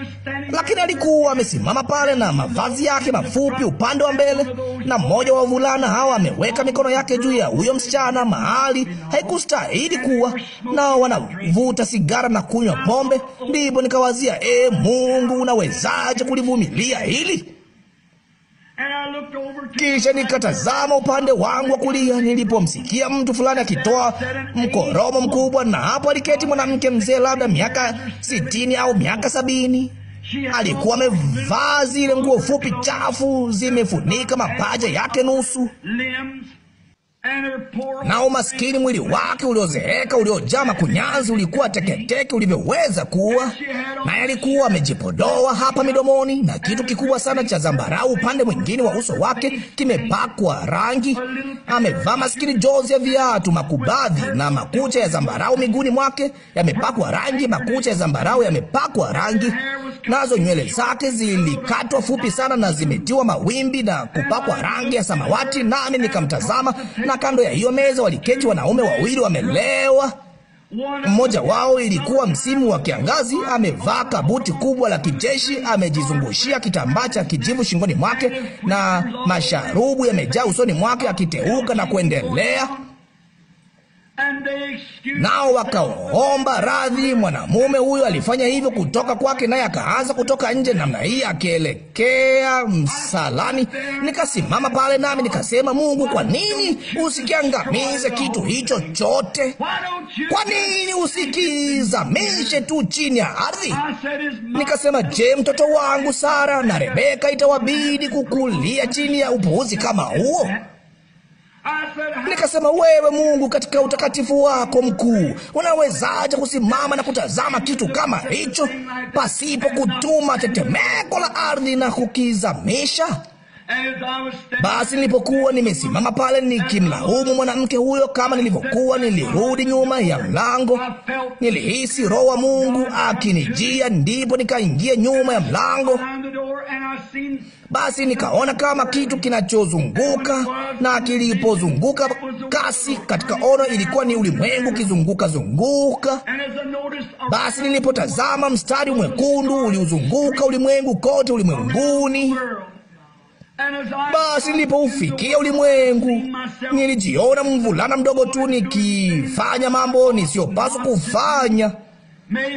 lakini alikuwa amesimama pale na mavazi yake mafupi upande wa mbele, na mmoja wa wavulana hawa ameweka mikono yake juu ya huyo msichana mahali haikustahili kuwa, na wanavuta sigara na kunywa pombe. Ndipo nikawazia, Mungu, unawezaje kulivumilia hili? Kisha nikatazama upande wangu wa kulia, nilipomsikia mtu fulani akitoa mkoromo mkubwa, na hapo aliketi mwanamke mzee, labda miaka 60 au miaka 70. Alikuwa amevaa zile nguo fupi chafu, zimefunika mapaja yake nusu, na umaskini mwili wake uliozeeka, uliojaa makunyanzi, ulikuwa teketeke ulivyoweza kuwa, naye alikuwa amejipodoa hapa midomoni na kitu kikubwa sana cha zambarau upande mwingine wa uso wake kimepakwa rangi. Amevaa maskini jozi ya viatu makubadhi, na makucha ya zambarau miguuni mwake yamepakwa rangi, makucha ya zambarau yamepakwa rangi, nazo nywele zake zilikatwa fupi sana na zimetiwa mawimbi na kupakwa rangi ya samawati. Nami nikamtazama, na kando ya hiyo meza waliketi wanaume wawili wamelewa. Mmoja wao, ilikuwa msimu wa kiangazi, amevaa kabuti kubwa la kijeshi, amejizungushia kitambaa cha kijivu shingoni mwake, na masharubu yamejaa usoni mwake, akiteuka na kuendelea. Nao wakaomba radhi. Mwanamume huyo alifanya hivyo kutoka kwake, naye akaanza kutoka nje namna hii akielekea msalani. Nikasimama pale nami nikasema, Mungu, kwa nini usikiangamize kitu hicho chote? Kwa nini usikizamishe tu chini ya ardhi? Nikasema, je, mtoto wangu Sara na Rebeka itawabidi kukulia chini ya upuuzi kama huo? Nikasema, wewe Mungu, katika utakatifu wako mkuu, unawezaje kusimama na kutazama kitu kama hicho pasipo kutuma tetemeko la ardhi na kukizamisha? Basi nilipokuwa nimesimama pale nikimlaumu mwanamke huyo kama nilivyokuwa, nilirudi nyuma ya mlango. Nilihisi Roho wa Mungu akinijia, ndipo nikaingia nyuma ya mlango. Basi nikaona kama kitu kinachozunguka, na kilipozunguka kasi katika ono ilikuwa ni ulimwengu kizunguka. Basi nilipotazama, mstari mwekundu uliuzunguka ulimwengu kote ulimwenguni. Basi nilipoufikia ulimwengu, nilijiona mvulana mdogo tu nikifanya mambo nisiyopaswa kufanya.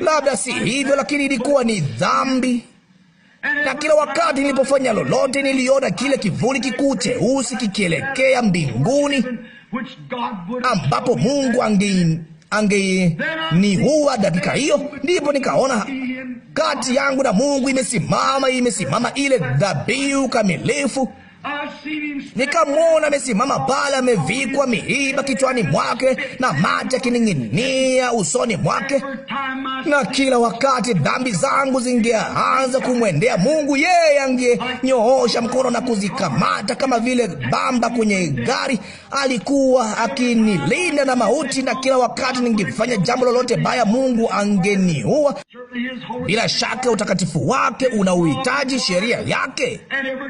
Labda si hivyo, lakini ilikuwa ni dhambi. Na kila wakati nilipofanya lolote, niliona kile kivuli kikuu cheusi kikielekea mbinguni, ambapo Mungu angeniua dakika hiyo. Ndipo nikaona kati yangu na Mungu imesimama ile dhabihu kamilifu. Nikamwona amesimama pale, amevikwa miiba kichwani mwake na maji yakining'inia usoni mwake. Na kila wakati dhambi zangu zingeanza kumwendea Mungu, yeye angenyoosha mkono na kuzikamata kama vile bamba kwenye gari. Alikuwa akinilinda na mauti, na kila wakati ningefanya jambo lolote baya, Mungu angeniua. Bila shaka utakatifu wake unauhitaji, sheria yake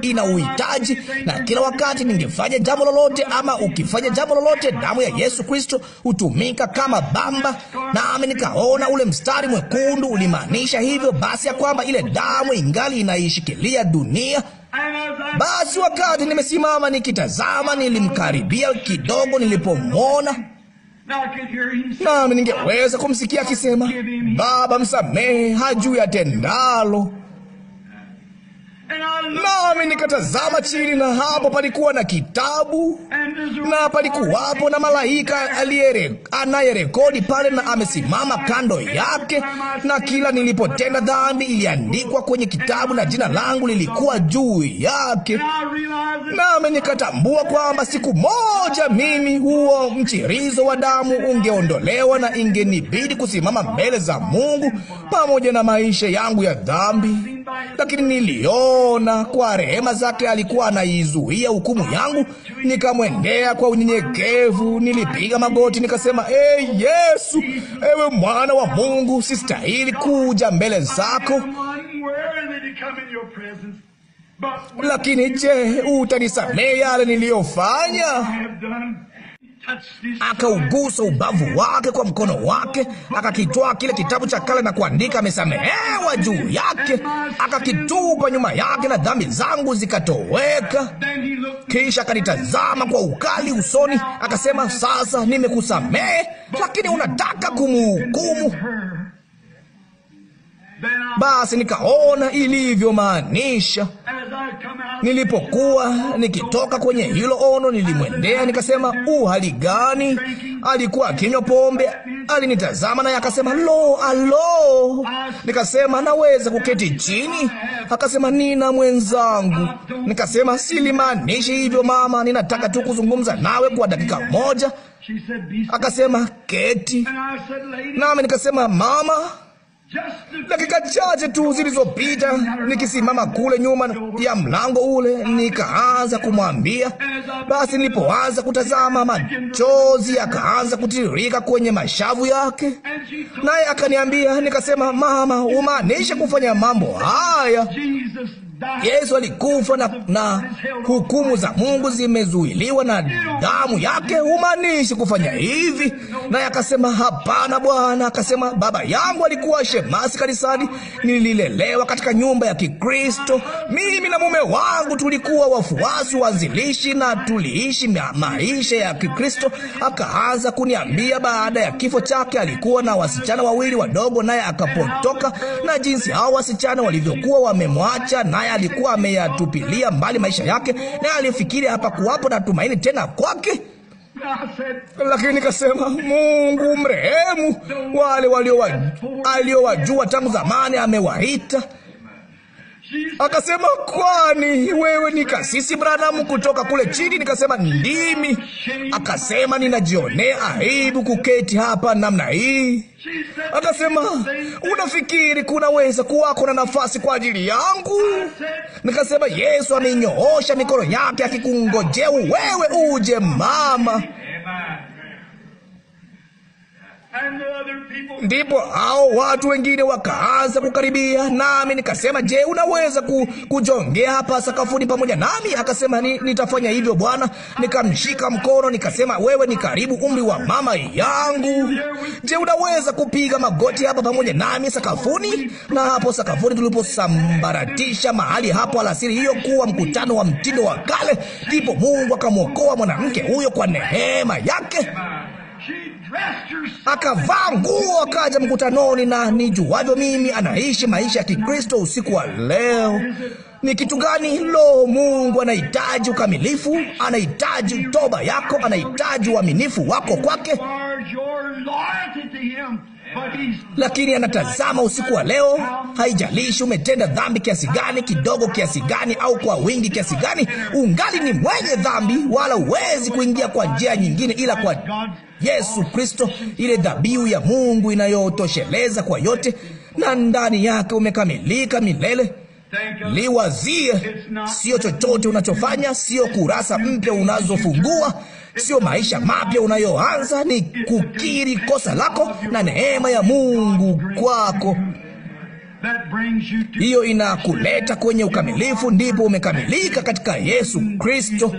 inauhitaji, na kila wakati ningefanya jambo lolote, ama ukifanya jambo lolote, damu ya Yesu Kristo hutumika kama bamba. Nami nikaona ule mstari mwekundu ulimaanisha hivyo basi, ya kwamba ile damu ingali inaishikilia dunia. Basi wakati nimesimama nikitazama, nilimkaribia kidogo nilipomwona, nami ningeweza kumsikia akisema, Baba, msamehe, hajui atendalo. Nami nikatazama chini, na hapo palikuwa na kitabu, na palikuwapo na malaika anayerekodi pale, na amesimama kando yake. Na kila nilipotenda dhambi iliandikwa kwenye kitabu, na jina langu lilikuwa juu yake. Nami nikatambua kwamba siku moja mimi, huo mchirizo wa damu ungeondolewa, na ingenibidi kusimama mbele za Mungu pamoja na maisha yangu ya dhambi. Lakini niliona kwa rehema zake alikuwa anaizuia hukumu yangu. Nikamwendea kwa unyenyekevu, nilipiga magoti, nikasema, Yesu, ewe mwana wa Mungu, sistahili kuja mbele zako, lakini je, utanisamehe yale niliyofanya? Akaugusa ubavu wake kwa mkono wake, akakitoa kile kitabu cha kale na kuandika, amesamehewa juu yake. Akakitupa nyuma yake, na dhambi zangu zikatoweka. Kisha akanitazama kwa ukali usoni, akasema, sasa nimekusamehe, lakini unataka kumhukumu. Basi nikaona ilivyomaanisha. Nilipokuwa nikitoka kwenye hilo ono, nilimwendea nikasema, hali gani? Alikuwa akinywa pombe. Alinitazama naye akasema, alo. Nikasema, naweza kuketi chini? Akasema, nina mwenzangu. Nikasema, silimaanishi hivyo mama, ninataka tu kuzungumza nawe kwa dakika moja. Akasema, keti. Nami nikasema, mama, dakika chache tu zilizopita, nikisimama kule nyuma ya mlango ule, nikaanza kumwambia. Basi nilipoanza kutazama, machozi yakaanza kutiririka kwenye mashavu yake, naye akaniambia. Nikasema, mama, umaanisha kufanya mambo haya? Yesu alikufa na hukumu za Mungu zimezuiliwa na damu yake. Humanishi kufanya hivi? Naye akasema, hapana Bwana. Akasema, baba yangu alikuwa shemasi kanisani, nililelewa katika nyumba ya Kikristo. Mimi na mume wangu tulikuwa wafuasi waanzilishi na tuliishi maisha ya Kikristo. Akaanza kuniambia baada ya kifo chake alikuwa na wasichana wawili wadogo, naye akapotoka, na jinsi hao wasichana walivyokuwa wamemwacha, naye alikuwa ameyatupilia mbali maisha yake, na alifikiri hapakuwapo na tumaini tena kwake. Lakini nikasema, Mungu mrehemu, wale aliowajua tangu zamani amewaita. Akasema, kwani wewe ni kasisi Branham kutoka kule chini? Nikasema, ndimi. Akasema, ninajionea aibu kuketi hapa namna hii. Akasema, unafikiri kunaweza kuwako na nafasi kwa ajili yangu? Nikasema, Yesu amenyoosha mikono yake akikungojea wewe uje mama. Ndipo hao watu wengine wakaanza kukaribia, nami nikasema, je, unaweza kujongea hapa sakafuni pamoja nami? Akasema, nitafanya hivyo Bwana. Nikamshika mkono nikasema, wewe ni karibu umri wa mama yangu. Je, unaweza kupiga magoti hapa pamoja nami sakafuni? Na hapo sakafuni tuliposambaratisha mahali hapo alasiri hiyo kuwa mkutano wa mtindo wa kale, ndipo Mungu akamwokoa mwanamke huyo kwa neema yake. Akavaa nguo akaja mkutanoni, na nijuavyo mimi anaishi maisha ya Kikristo usiku wa leo. Ni kitu gani? Lo, Mungu anahitaji ukamilifu, anahitaji toba yako, anahitaji uaminifu wako kwake. Lakini anatazama usiku wa leo. Haijalishi umetenda dhambi kiasi gani, kidogo kiasi gani, au kwa wingi kiasi gani, ungali ni mwenye dhambi, wala huwezi kuingia kwa njia nyingine ila kwa Yesu Kristo, ile dhabihu ya Mungu inayotosheleza kwa yote, na ndani yake umekamilika milele. Liwazie, sio chochote unachofanya, sio kurasa mpya unazofungua, sio maisha mapya unayoanza. Ni kukiri kosa lako na neema ya Mungu kwako. Hiyo inakuleta kwenye ukamilifu. Ndipo umekamilika katika Yesu Kristo.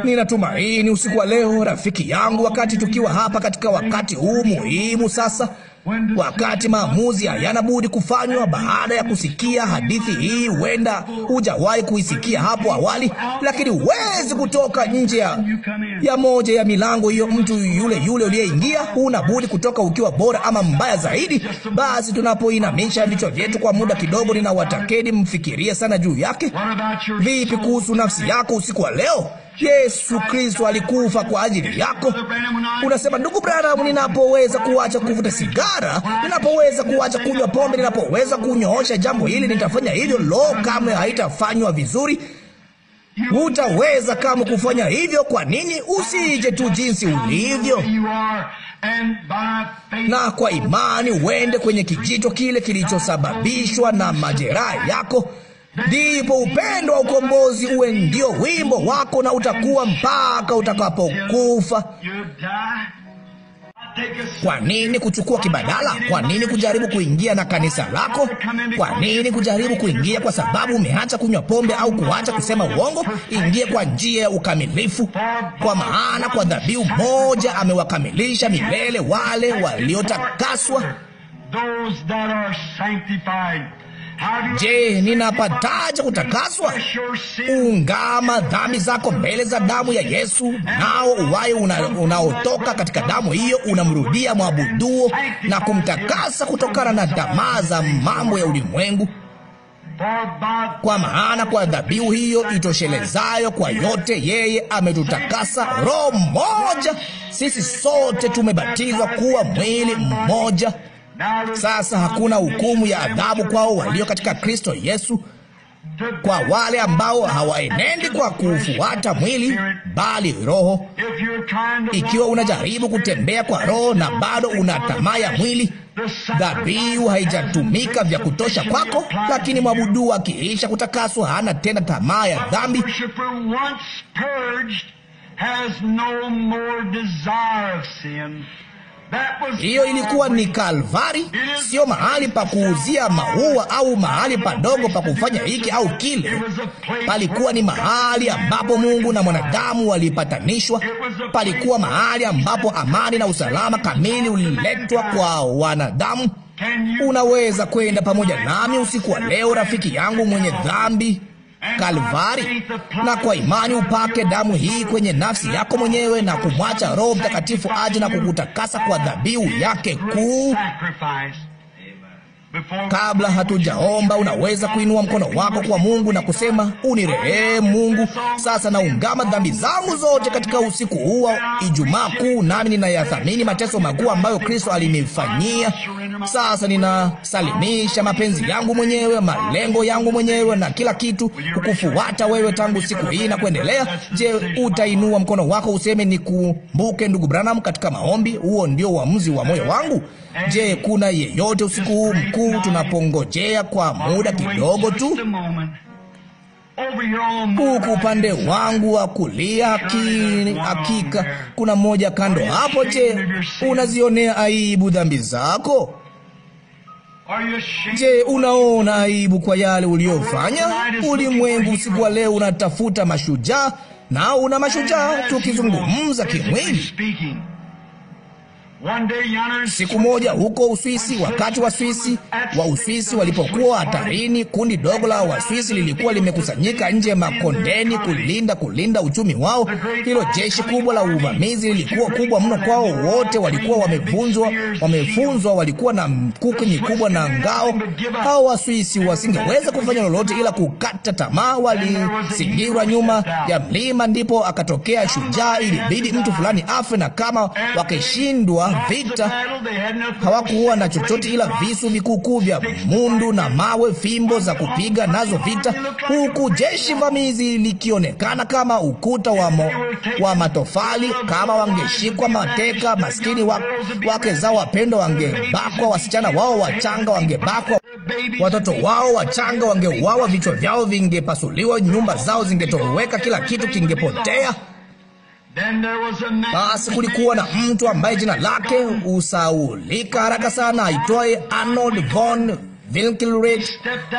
Ninatumaini usiku wa leo, rafiki yangu, wakati tukiwa hapa katika wakati huu muhimu sasa, wakati maamuzi hayana budi kufanywa baada ya kusikia hadithi hii. Huenda hujawahi kuisikia hapo awali, lakini huwezi kutoka nje ya moja ya milango hiyo mtu yule uliyeingia. Huna budi kutoka ukiwa bora ama mbaya zaidi. Basi tunapoinamisha vichwa vyetu kwa muda kidogo, ninawatakeni mfikirie sana juu yake. Vipi kuhusu nafsi yako usiku wa leo? Yesu Kristo alikufa kwa ajili yako. Unasema, ndugu Branham, ninapoweza kuacha kuvuta sigara, ninapoweza kuacha kunywa pombe, ninapoweza kunyoosha jambo hili, nitafanya hivyo. Lo, kamwe haitafanywa vizuri. Hutaweza kamwe kufanya hivyo. Kwa nini? Usije tu jinsi ulivyo, na kwa imani uende kwenye kijito kile kilichosababishwa na majeraha yako. Ndipo upendo wa ukombozi uwe ndio wimbo wako, na utakuwa mpaka utakapokufa. Kwa nini kuchukua kibadala? Kwa nini kujaribu kuingia na kanisa lako? Kwa nini kujaribu kuingia kwa sababu umeacha kunywa pombe au kuacha kusema uongo? Ingia kwa njia ya ukamilifu, kwa maana kwa dhabihu moja amewakamilisha milele wale waliotakaswa. Je, ninapataje kutakaswa? Ungama dhambi zako mbele za damu ya Yesu, nao uwai unaotoka katika damu hiyo unamrudia mwabuduo na kumtakasa kutokana na tamaa za mambo ya ulimwengu. Kwa maana kwa dhabihu hiyo itoshelezayo kwa yote, yeye ametutakasa roho mmoja. Sisi sote tumebatizwa kuwa mwili mmoja. Sasa hakuna hukumu ya adhabu kwao walio katika Kristo Yesu, kwa wale ambao hawaenendi kwa kufuata mwili bali Roho. Ikiwa unajaribu kutembea kwa Roho na bado una tamaa ya mwili, dhabihu haijatumika vya kutosha kwako. Lakini mwabudu akiisha kutakaswa hana tena tamaa ya dhambi. Hiyo ilikuwa ni Kalvari, sio mahali pa kuuzia maua au mahali padogo pa kufanya hiki au kile. Palikuwa ni mahali ambapo Mungu na mwanadamu walipatanishwa. Palikuwa mahali ambapo amani na usalama kamili uliletwa kwa wanadamu. Unaweza kwenda pamoja nami usiku wa leo, rafiki yangu mwenye dhambi, Kalvari, na kwa imani upake damu hii kwenye nafsi yako mwenyewe na kumwacha Roho Mtakatifu aje na kukutakasa kwa dhabihu yake kuu. Kabla hatujaomba, unaweza kuinua mkono wako kwa Mungu na kusema, unirehemu Mungu, sasa naungama dhambi zangu zote katika usiku huu wa Ijumaa Kuu, nami ninayathamini mateso makuu ambayo Kristo alinifanyia. Sasa ninasalimisha mapenzi yangu mwenyewe, malengo yangu mwenyewe na kila kitu kukufuata wewe tangu siku hii na kuendelea. Je, utainua mkono wako useme, nikumbuke ndugu Branham katika maombi? Huo ndio uamuzi wa moyo wangu. Je, kuna yeyote usiku huu mkuu tunapongojea kwa muda kidogo tu? huku upande wangu wa kulia hakika kuna mmoja kando hapo. Je, unazionea aibu dhambi zako? Je, unaona aibu kwa yale uliofanya? Ulimwengu usiku wa leo unatafuta mashujaa, na una mashujaa, tukizungumza kimwili. Siku moja huko Uswisi, wakati wa Uswisi walipokuwa hatarini, kundi dogo la Waswisi lilikuwa limekusanyika nje makondeni kulinda uchumi wao. Hilo jeshi kubwa la uvamizi lilikuwa kubwa mno kwao. Wote walikuwa wamefunzwa, walikuwa na mkuki mikubwa na ngao. Hao Waswisi wasingeweza kufanya lolote ila kukata tamaa. Walizingirwa nyuma ya mlima, ndipo akatokea shujaa. Ilibidi mtu fulani afe, na kama wakishindwa vita, hawakuwa na chochote ila visu vikukuu vya mundu na mawe, fimbo za kupiga nazo vita, huku jeshi vamizi likionekana kama ukuta wa matofali. Kama wangeshikwa mateka, maskini wake zao wapendwa wangebakwa, wasichana wao wachanga wangebakwa, watoto wao wachanga wangeuawa, vichwa vyao vingepasuliwa, nyumba zao zingetoweka, kila kitu kingepotea. Basi kulikuwa na mtu ambaye jina lake usaulika haraka sana, aitwaye Arnold von Wilkenried.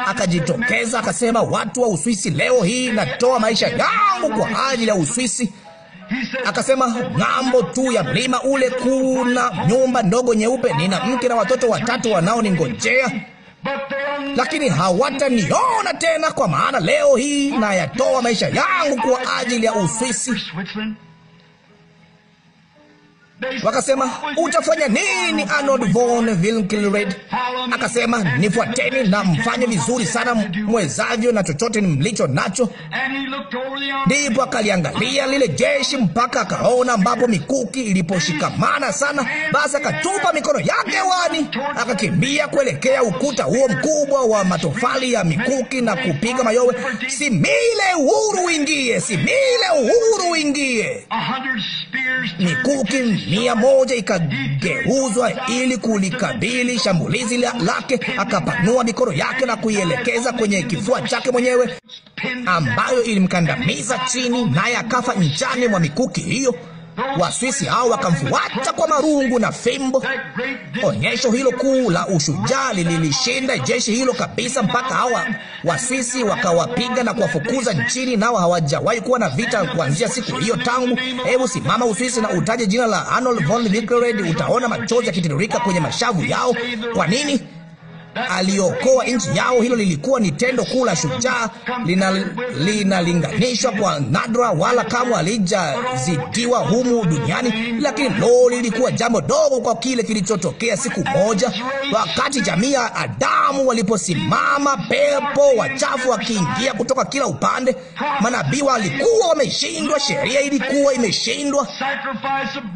Akajitokeza akasema, watu wa Uswisi, leo hii natoa maisha yangu kwa ajili ya Uswisi. Akasema, ng'ambo tu ya mlima ule kuna nyumba ndogo nyeupe, nina mke na watoto 3 wanaoningojea, lakini hawataniona tena, kwa maana leo hii nayatoa maisha yangu kwa ajili ya Uswisi. Wakasema, utafanya nini Arnold von Wilkenried? Akasema, nifuateni na mfanye vizuri sana mwezavyo na chochote mlicho nacho. Ndipo akaliangalia lile jeshi mpaka akaona ambapo mikuki iliposhikamana sana. Basi akatupa mikono yake hewani, akakimbia kuelekea ukuta huo mkubwa wa matofali ya mikuki na kupiga mayowe, simile uhuru uingie, simile uhuru uingie. Mikuki 100 ikageuzwa ili kulikabili shambulizi lake. Akapanua mikono yake na kuielekeza kwenye kifua chake mwenyewe, ambayo ilimkandamiza chini, naye akafa nchani mwa mikuki hiyo. Waswisi hao wakamfuata kwa marungu na fimbo. Onyesho hilo kuu la ushujaa lililishinda jeshi hilo kabisa, mpaka hawa Waswisi wakawapiga na kuwafukuza nchini, nao hawajawahi kuwa na vita kuanzia siku hiyo tangu. Hebu simama Uswisi na utaje jina la Arnold von Wilkenried, utaona machozi yakitiririka kwenye mashavu yao. Kwa nini? Aliokoa nchi yao. Hilo lilikuwa ni tendo kuu la shujaa, linalinganishwa kwa nadra, wala kamwe alijazidiwa humu duniani. Lakini lilikuwa jambo dogo kwa kile kilichotokea siku moja, wakati jamii ya Adamu waliposimama, pepo wachafu wakiingia kutoka kila upande. Manabii walikuwa wameshindwa, sheria ilikuwa imeshindwa,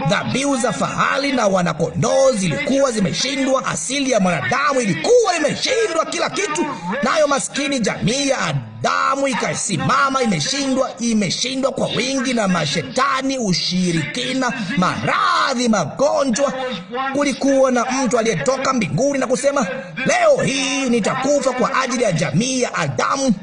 dhabihu za fahali na wanakondoo zilikuwa zimeshindwa, asili ya mwanadamu ilikuwa imeshindwa, kila kitu. Nayo maskini jamii ya Adamu ikasimama, imeshindwa kwa wingi na mashetani, ushirikina, maradhi, magonjwa. Kulikuwa na mtu aliyetoka mbinguni na kusema, leo hii nitakufa kwa ajili ya jamii ya Adamu.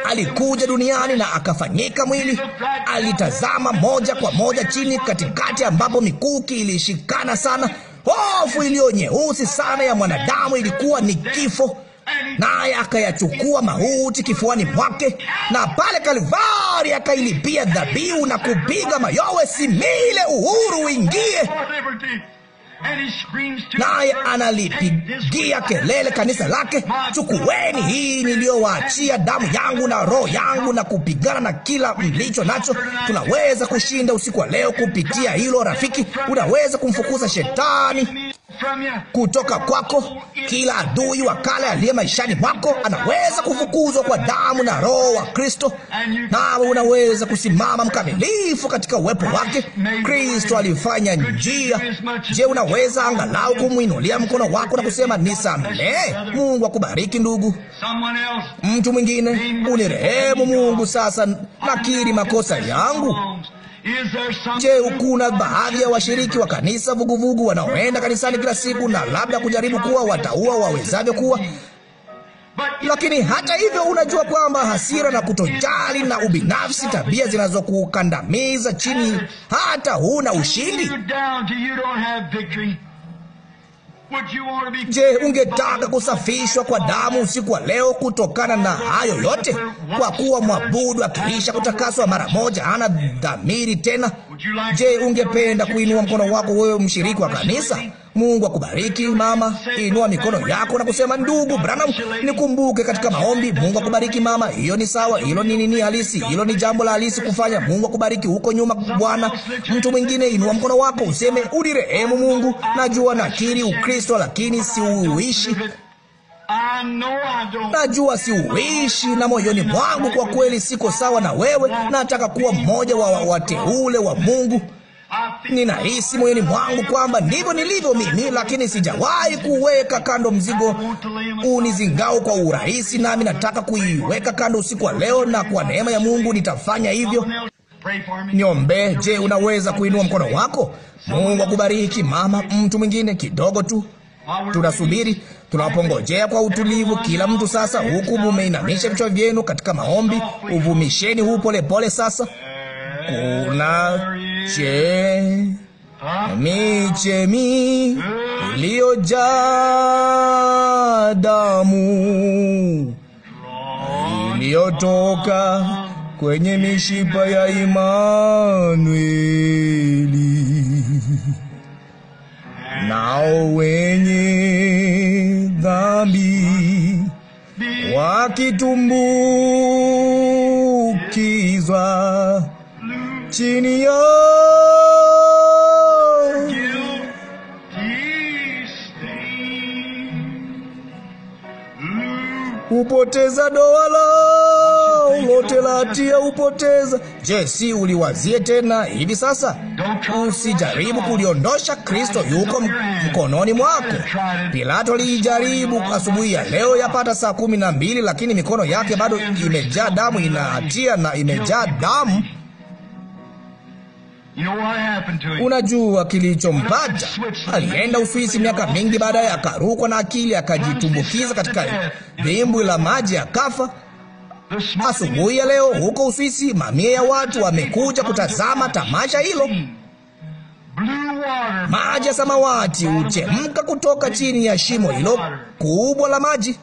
Alikuja duniani na akafanyika mwili. Alitazama moja kwa moja chini katikati ambapo mikuki ilishikana sana. Hofu iliyo nyeusi sana ya mwanadamu ilikuwa ni kifo, naye akayachukua mauti kifuani mwake, na pale Kalvari akailipia dhabihu na kupiga mayowe, simile uhuru uingie. Naye analipigia kelele kanisa lake, chukueni hii niliyowaachia, damu yangu na roho yangu, na kupigana na kila mlicho nacho. Tunaweza kushinda usiku wa leo kupitia hilo, rafiki. Unaweza kumfukuza shetani kutoka kwako. Kila adui wa kale aliye maishani mwako anaweza kufukuzwa kwa damu na roho wa Kristo, nawe unaweza kusimama mkamilifu katika uwepo wake. Kristo alifanya njia. Je, unaweza angalau kumwinulia mkono wako na kusema, nisamehe? Mungu akubariki ndugu. Mtu mwingine, unirehemu Mungu, sasa nakiri makosa yangu. Je, kuna baadhi ya washiriki wa kanisa vuguvugu wanaoenda kanisani kila siku na labda kujaribu kuwa wataua wawezavyo kuwa, Lakini hata hivyo, unajua kwamba hasira na kutojali na ubinafsi, tabia zinazokukandamiza chini, hata huna ushindi. Je, ungetaka kusafishwa kwa damu usiku wa leo kutokana na hayo yote? Kwa kuwa mwabudu akiisha kutakaswa mara moja hana dhamiri tena. Je, ungependa kuinua mkono wako, wewe mshiriki wa kanisa? Mungu akubariki mama. Inua mikono yako na kusema, ndugu Branham, nikumbuke katika maombi. Mungu akubariki mama. Hiyo ni sawa. Hilo ni nini halisi. Hilo ni jambo la halisi kufanya. Mungu akubariki huko nyuma Bwana. Mtu mwingine, inua mkono wako useme, unirehemu Mungu. Najua nakiri Ukristo lakini siuishi. Najua siuishi na moyoni mwangu kwa kweli siko sawa na wewe. Nataka kuwa mmoja wa wateule wa Mungu. Ninahisi moyoni mwangu kwamba ndivyo nilivyo mimi, lakini sijawahi kuweka kando mzigo unizingao kwa urahisi, nami nataka kuiweka kando usiku wa leo, na kwa neema ya Mungu nitafanya hivyo. Niombe. Je, unaweza kuinua mkono wako? Mungu akubariki mama. Mtu mwingine kidogo tu. Tunasubiri, tunapongojea kwa utulivu kila mtu sasa, huku mumeinamisha vichwa vyenu katika maombi. Uvumisheni huu pole pole sasa. Kuna chemi iliyojaa damu iliyotoka kwenye mishipa ya Imanueli, nao wenye dhambi wakitumbukizwa chini ya upoteza doa lao lote la hatia upoteza. Je, si uliwazie tena hivi sasa? Usijaribu kuliondosha. Kristo yuko mkononi mwako. Pilato alijaribu asubuhi ya leo yapata saa 12, lakini mikono yake bado imejaa damu, ina hatia na imejaa damu. Unajua kilichompata? Alienda Uswisi miaka mingi baadaye, akarukwa na akili, akajitumbukiza katika dimbwi la maji, akafa. Asubuhi ya leo huko Uswisi, mamia ya watu wamekuja kutazama tamasha hilo. Maji ya samawati huchemka kutoka chini ya shimo hilo kubwa la maji.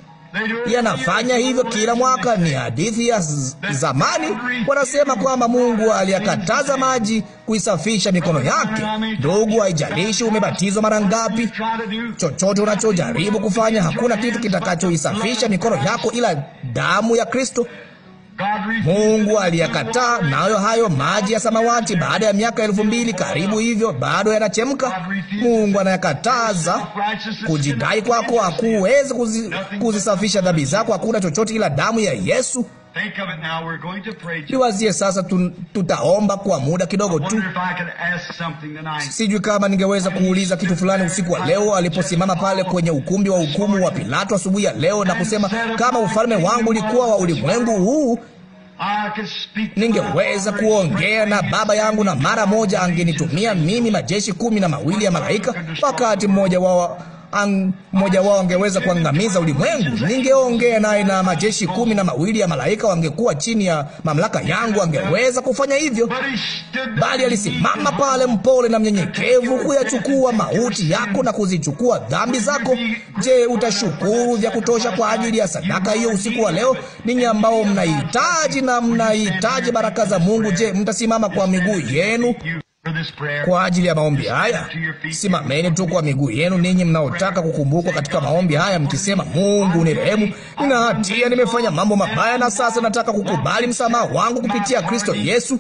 Yanafanya hivyo kila mwaka. Ni hadithi ya zamani. Wanasema kwamba Mungu aliyakataza maji kuisafisha mikono yake. Ndugu, haijalishi umebatizwa mara ngapi, chochote unachojaribu kufanya, hakuna kitu kitakachoisafisha mikono yako ila damu ya Kristo. Mungu aliyakataa, nayo hayo maji ya samawati baada ya miaka 2000 karibu hivyo bado yanachemka. Mungu anayakataza. Kujidai kwako hakuwezi kuzisafisha dhambi zako. Hakuna chochote ila damu ya Yesu. Liwazie sasa, tutaomba kwa muda kidogo tu. Sijui kama ningeweza kuuliza kitu fulani usiku wa leo, aliposimama pale kwenye ukumbi wa hukumu wa Pilato asubuhi ya leo na kusema, kama ufalme wangu ulikuwa wa ulimwengu huu, ningeweza kuongea na Baba yangu, na mara moja angenitumia mimi majeshi 12 ya malaika. Wakati mmoja wao angeweza kuangamiza ulimwengu. Ningeongea naye na majeshi 12 ya malaika wangekuwa chini ya mamlaka yangu. Angeweza kufanya hivyo, bali alisimama pale mpole na mnyenyekevu kuyachukua mauti yako na kuzichukua dhambi zako. Je, utashukuru vya kutosha kwa ajili ya sadaka hiyo usiku wa leo? Ninyi ambao mnahitaji baraka za Mungu, je, mtasimama kwa miguu yenu kwa ajili ya maombi haya? Simameni tu kwa miguu yenu, ninyi mnaotaka kukumbukwa katika maombi haya, mkisema, Mungu nirehemu, nina hatia, nimefanya mambo mabaya, na sasa nataka kukubali msamaha wangu kupitia Kristo Yesu.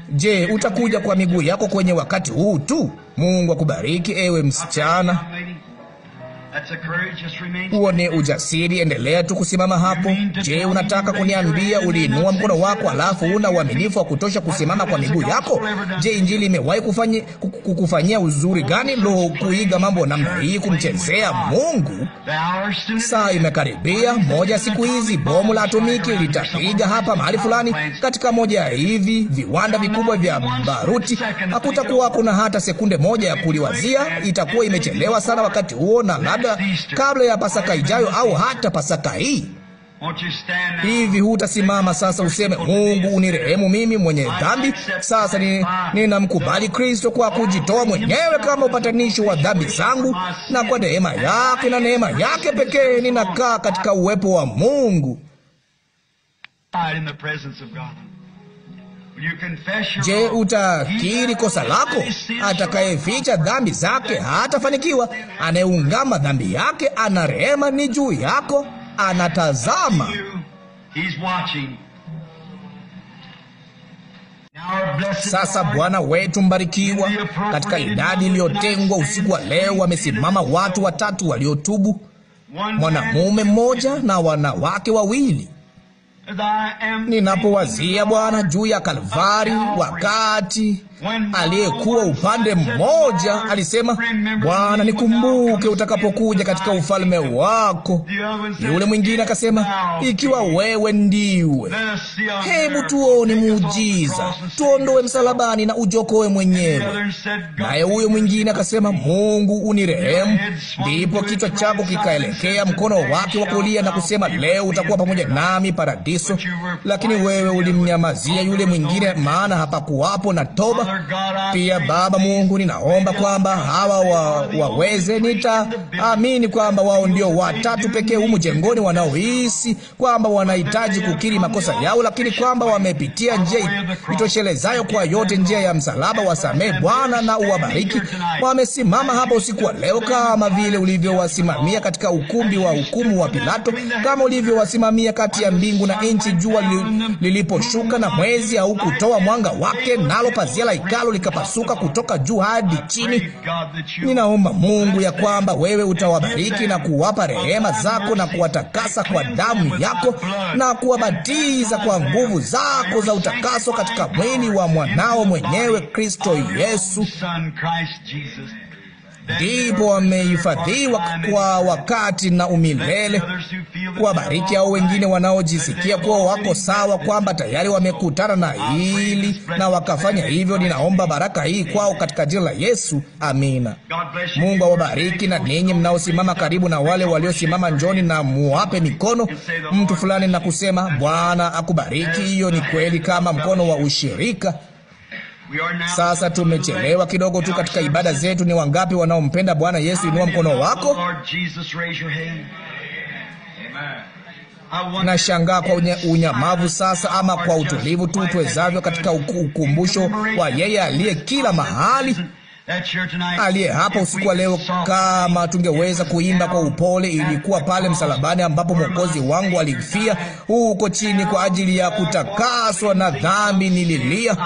Je, utakuja kwa miguu yako kwenye wakati huu tu? Mungu akubariki, ewe msichana. Huo ni ujasiri. Endelea tu kusimama hapo. Je, unataka kuniambia uliinua mkono wako alafu una uaminifu wa kutosha kusimama kwa miguu yako? Je, Injili imewahi kukufanyia uzuri gani? Lo, kuiga mambo namna hii, kumchezea Mungu. Saa imekaribia. Moja siku hizi bomu la atomiki litapiga hapa mahali fulani, katika moja ya hivi viwanda vikubwa vya baruti. Hakutakuwa kuna hata sekunde moja ya kuliwazia. Itakuwa imechelewa sana wakati huo, na labda kabla ya Pasaka ijayo au hata Pasaka hii. Hivi hutasimama sasa useme, Mungu unirehemu mimi mwenye dhambi. Sasa ninamkubali Kristo kwa kujitoa mwenyewe kama upatanisho wa dhambi zangu, na kwa neema yake na neema yake pekee ninakaa katika uwepo wa Mungu. Je, utakiri kosa lako? Atakayeficha dhambi zake hatafanikiwa. Anayeungama dhambi yake ana rehema. Ni juu yako, anatazama. Sasa Bwana wetu mbarikiwa, katika idadi iliyotengwa usiku wa leo wamesimama watu watatu waliotubu, mwanamume mmoja na wanawake wawili. Ninapowazia Bwana juu ya Kalvari, wakati aliyekuwa upande mmoja alisema, Bwana nikumbuke utakapokuja katika ufalme wako. Yule mwingine akasema, ikiwa wewe ndiwe, hebu tuone muujiza, tuondoe msalabani na ujokoe mwenyewe. Naye huyo mwingine akasema, Mungu unirehemu. Ndipo kichwa chako kikaelekea mkono wake wa kulia na kusema, leo utakuwa pamoja nami paradiso. Lakini wewe ulimnyamazia yule mwingine, maana hapakuwapo na toba. Pia Baba Mungu, ninaomba kwamba hawa waweze, nitaamini kwamba wao ndio watatu pekee humu jengoni wanaohisi kwamba wanahitaji kukiri makosa yao, lakini kwamba wamepitia njia itoshelezayo kwa yote, njia ya msalaba. Wasamehe Bwana na uwabariki. Wamesimama hapa usiku wa leo kama vile ulivyowasimamia katika ukumbi wa hukumu wa Pilato, kama ulivyowasimamia kati ya mbingu na nchi, jua liliposhuka na mwezi haukutoa mwanga wake, nalo pazia la hekalu likapasuka kutoka juu hadi chini. Ninaomba Mungu ya kwamba wewe utawabariki na kuwapa rehema zako na kuwatakasa kwa damu yako na kuwabatiza kwa nguvu zako za utakaso katika mwili wa mwanao mwenyewe Kristo Yesu. Ndipo wamehifadhiwa kwa wakati na umilele. Kuwabariki hao wengine wanaojisikia kuwa wako sawa, kwamba tayari wamekutana na hili na wakafanya hivyo. Ninaomba baraka hii kwao katika jina la Yesu, amina. Mungu awabariki. Na ninyi mnaosimama karibu na wale waliosimama, njoni na muwape mikono mtu fulani na kusema, Bwana akubariki. Hiyo ni kweli kama mkono wa ushirika. Sasa tumechelewa kidogo tu katika ibada zetu. Ni wangapi wanaompenda Bwana Yesu? Inua mkono wako. Nashangaa kwa unyamavu sasa, ama kwa utulivu tu tuwezavyo, katika ukumbusho wa yeye aliye kila mahali, aliye hapa usiku wa leo. Kama tungeweza kuimba kwa upole, ilikuwa pale msalabani ambapo Mwokozi wangu alifia. Huko chini kwa ajili ya kutakaswa na dhambi nililia.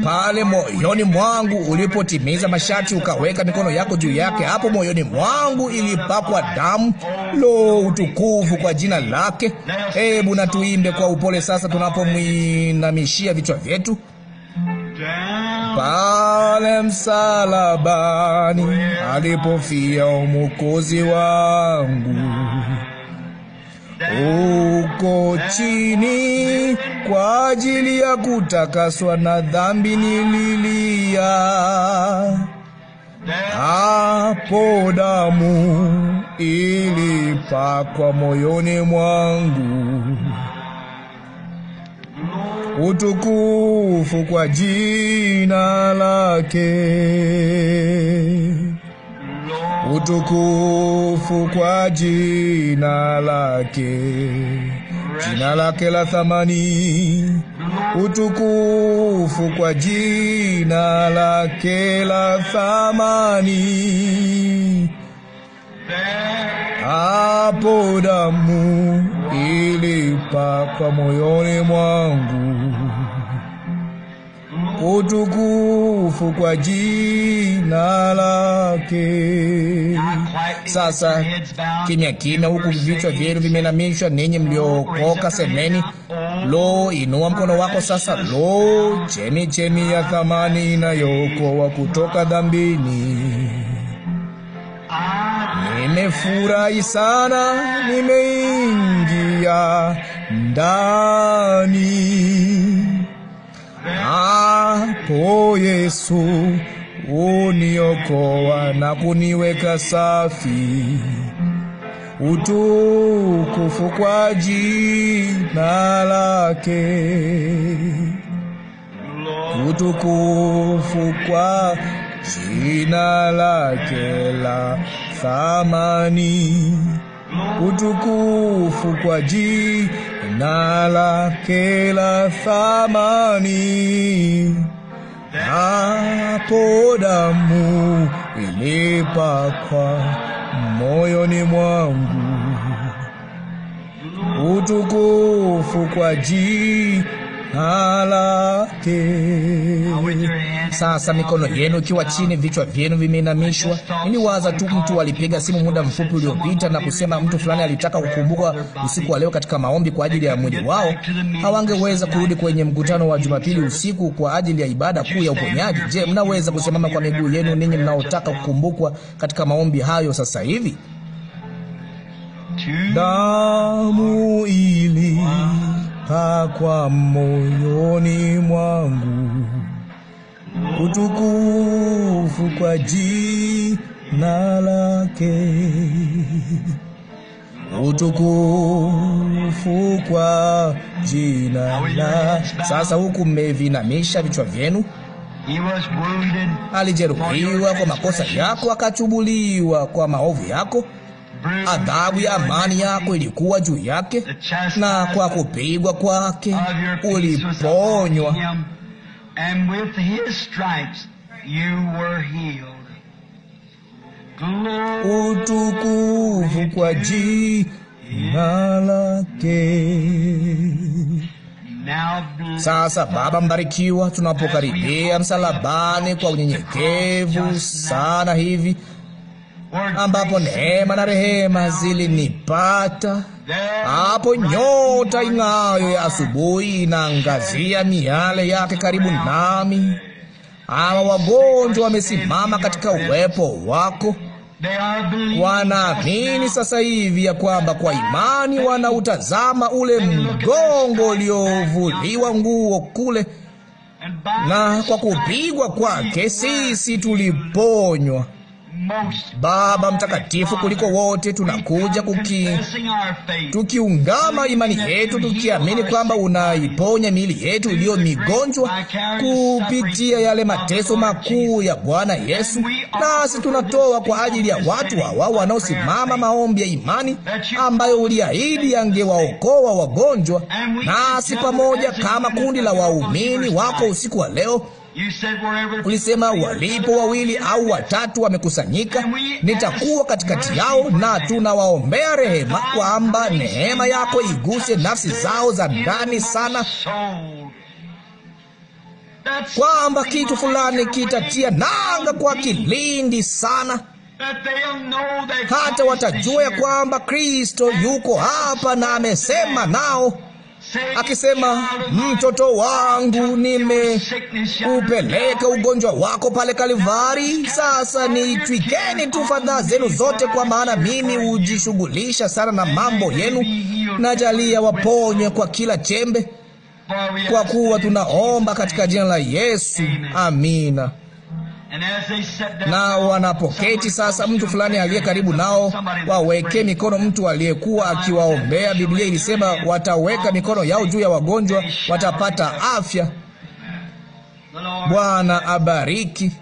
Pale moyoni mwangu ulipotimiza masharti, ukaweka mikono yako juu yake. Hapo moyoni mwangu ilipakwa damu. Lo, utukufu kwa jina lake. Hebu na tuimbe kwa upole sasa, tunapomwinamishia vichwa vyetu. Pale msalabani alipofia Mwokozi wangu, uko chini kwa ajili ya kutakaswa na dhambi nililia. Hapo damu ilipakwa moyoni mwangu. Utukufu kwa jina lake. Utukufu kwa jina lake. Jina lake la thamani. Utukufu kwa jina lake la thamani. Hapo damu ilipakwa moyoni mwangu. Utukufu kwa jina lake. Sasa kimya kimya, huku vichwa vyenu vimeinamishwa, ninyi mliokoka semeni, lo, inua mkono wako sasa. Lo, chemi chemi ya thamani inayookoa kutoka dhambini. Nimefurahi sana, nimeingia ndani. Hapo Yesu uniokoa na kuniweka safi. Utukufu kwa jina lake, utukufu kwa jina lake la thamani, utukufu kwa jina lake la thamani. Hapo damu ilipakwa moyoni mwangu, utukufu kwa jina lake. Sasa mikono yenu ikiwa chini, vichwa vyenu vimeinamishwa. Niliwaza tu mtu alipiga simu muda mfupi uliopita na kusema mtu fulani alitaka kukumbuka usiku wa leo katika maombi kwa ajili ya mwili wao. Hawangeweza kurudi kwenye mkutano wa Jumapili usiku kwa ajili ya ibada kuu ya uponyaji. Je, mnaweza kusimama kwa miguu yenu ninyi mnaotaka kukumbukwa katika maombi hayo sasa hivi? Damu ilipakwa moyoni mwangu, utukufu kwa jina lake, utukufu kwa jina la. Sasa huku mmevinamisha vichwa vyenu. Alijeruhiwa kwa makosa yako, akachubuliwa kwa maovu yako. Adhabu ya amani yako ilikuwa juu yake, na kwa kupigwa kwake uliponywa. And with his stripes you were healed. Utukufu kwa jina lake. Sasa Baba mbarikiwa, tunapokaribia msalabani kwa unyenyekevu sana hivi, ambapo neema na rehema zilinipata. Hapo nyota ing'ayo ya asubuhi inaangazia miale yake karibu nami. Hawa wagonjwa wamesimama katika uwepo wako. Wanaamini sasa hivi ya kwamba kwa imani wanautazama ule mgongo uliovuliwa nguo kule, na kwa kupigwa kwake sisi tuliponywa. Baba mtakatifu kuliko wote, tunakuja tukiungama imani yetu, tukiamini kwamba unaiponya miili yetu iliyo migonjwa kupitia yale mateso makuu ya Bwana Yesu. Nasi tunatoa kwa ajili ya watu hawa wanaosimama maombi ya imani ambayo uliahidi yangewaokoa wagonjwa. Nasi pamoja kama kundi la waumini wako usiku wa leo, ulisema walipo wawili au watatu wamekusanyika, nitakuwa katikati yao. Na tunawaombea rehema, kwamba neema yako iguse nafsi zao za ndani sana, kwamba kitu fulani kitatia nanga kwa kilindi sana, hata watajua ya kwamba Kristo yuko hapa na amesema nao, akisema, mtoto wangu, nimeupeleka ugonjwa wako pale Kalvari. Sasa nitwikeni tu fadhaa zenu zote, kwa maana mimi hujishughulisha sana na mambo yenu. Najalia waponywe kwa kila chembe, kwa kuwa tunaomba katika jina la Yesu. Amina. Na wanapoketi sasa, mtu fulani aliye karibu nao waweke mikono mtu aliyekuwa akiwaombea. Biblia ilisema wataweka mikono yao juu ya wagonjwa watapata afya. Bwana abariki.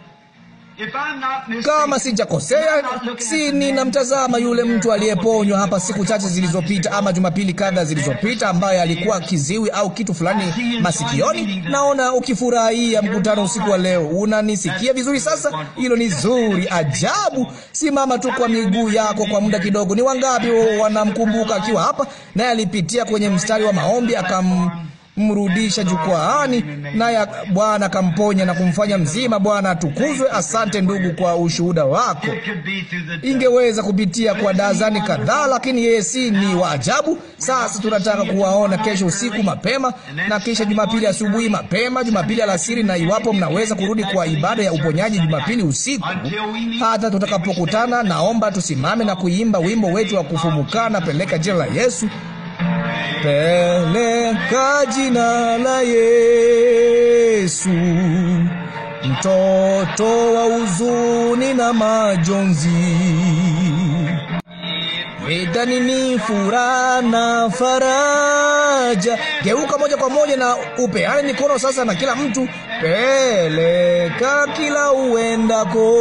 Kama sijakosea, si ninamtazama yule mtu aliyeponywa hapa siku chache zilizopita, ama Jumapili kadha zilizopita, ambaye alikuwa kiziwi au kitu fulani masikioni. Naona ukifurahia mkutano usiku wa leo. Unanisikia vizuri sasa? Hilo ni zuri ajabu. Simama tu kwa miguu yako kwa muda kidogo. Ni wangapi wanamkumbuka akiwa hapa, naye alipitia kwenye mstari wa maombi akamrudisha jukwaani, naye Bwana akamponya na kumfanya mzima. Bwana atukuzwe. Asante ndugu kwa ushuhuda wako. Ingeweza kupitia kwa dazani kadhaa, lakini yeye si ni wa ajabu. Sasa tunataka kuwaona kesho usiku mapema, na kisha Jumapili asubuhi mapema, Jumapili alasiri, na iwapo mnaweza kurudi kwa ibada ya uponyaji Jumapili usiku. Hata tutakapokutana, naomba tusimame na kuimba wimbo wetu wa kufumukana, peleka jina la Yesu. Peleka jina la Yesu, mtoto wa huzuni na majonzi. Vitani ni furaha na faraja. Geuka moja kwa moja na upeane mikono sasa na kila mtu. Peleka kila uendako.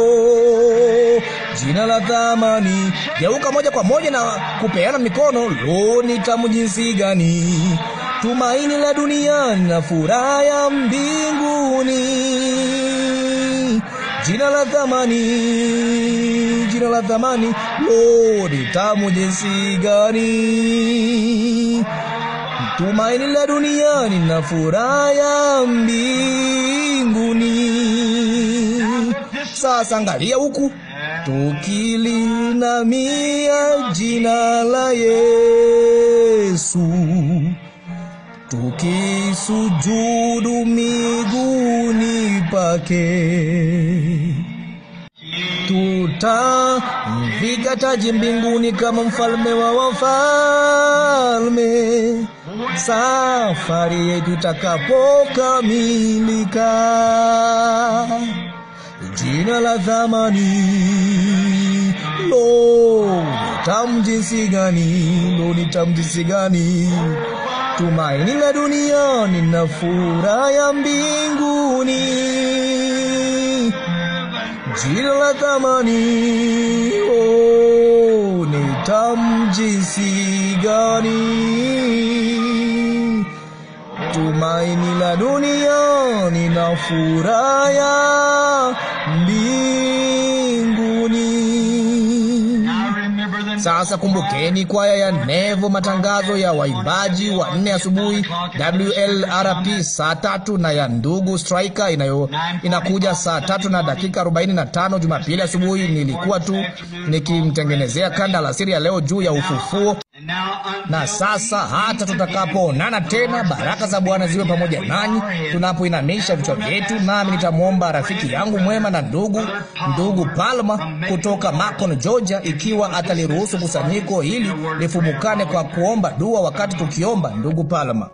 Jina la thamani. Geuka moja kwa moja na kupeana mikono. Lo, ni tamu jinsi gani! Tumaini la duniani na furaha ya mbinguni. Jina la thamani, jina la thamani. Lo, ni tamu jinsi gani! Tumaini la duniani na furaha ya mbinguni. Sasa angalia huku, tukilinamia jina la Yesu, tukisujudu miguuni pake. Tutamvika taji mbinguni kama mfalme wa wafalme, safari yetu itakapokamilika. Jina la thamani. Lo, tamu jinsi gani! Lo, ni tamu jinsi gani! Tumaini la duniani na furaha ya mbinguni. Jina la thamani. Oh, ni tamu jinsi gani! Tumaini la duniani na furaha ya mbinguni. Sasa kumbukeni kwaya ya Nevo, matangazo ya waimbaji wa 4 asubuhi WLRP saa 3, na ya ndugu Striker inakuja saa 3 na dakika 45 Jumapili asubuhi. Nilikuwa tu nikimtengenezea kanda alasiri ya leo juu ya ufufuo. Na sasa hata tutakapoonana tena, baraka za Bwana ziwe pamoja nanyi tunapoinamisha vichwa vyetu. Nami nitamwomba rafiki yangu mwema na ndugu Palma kutoka Macon, Georgia, ikiwa ataliruhusu kusanyiko hili lifumukane kwa kuomba dua wakati tukiomba. Ndugu Palma.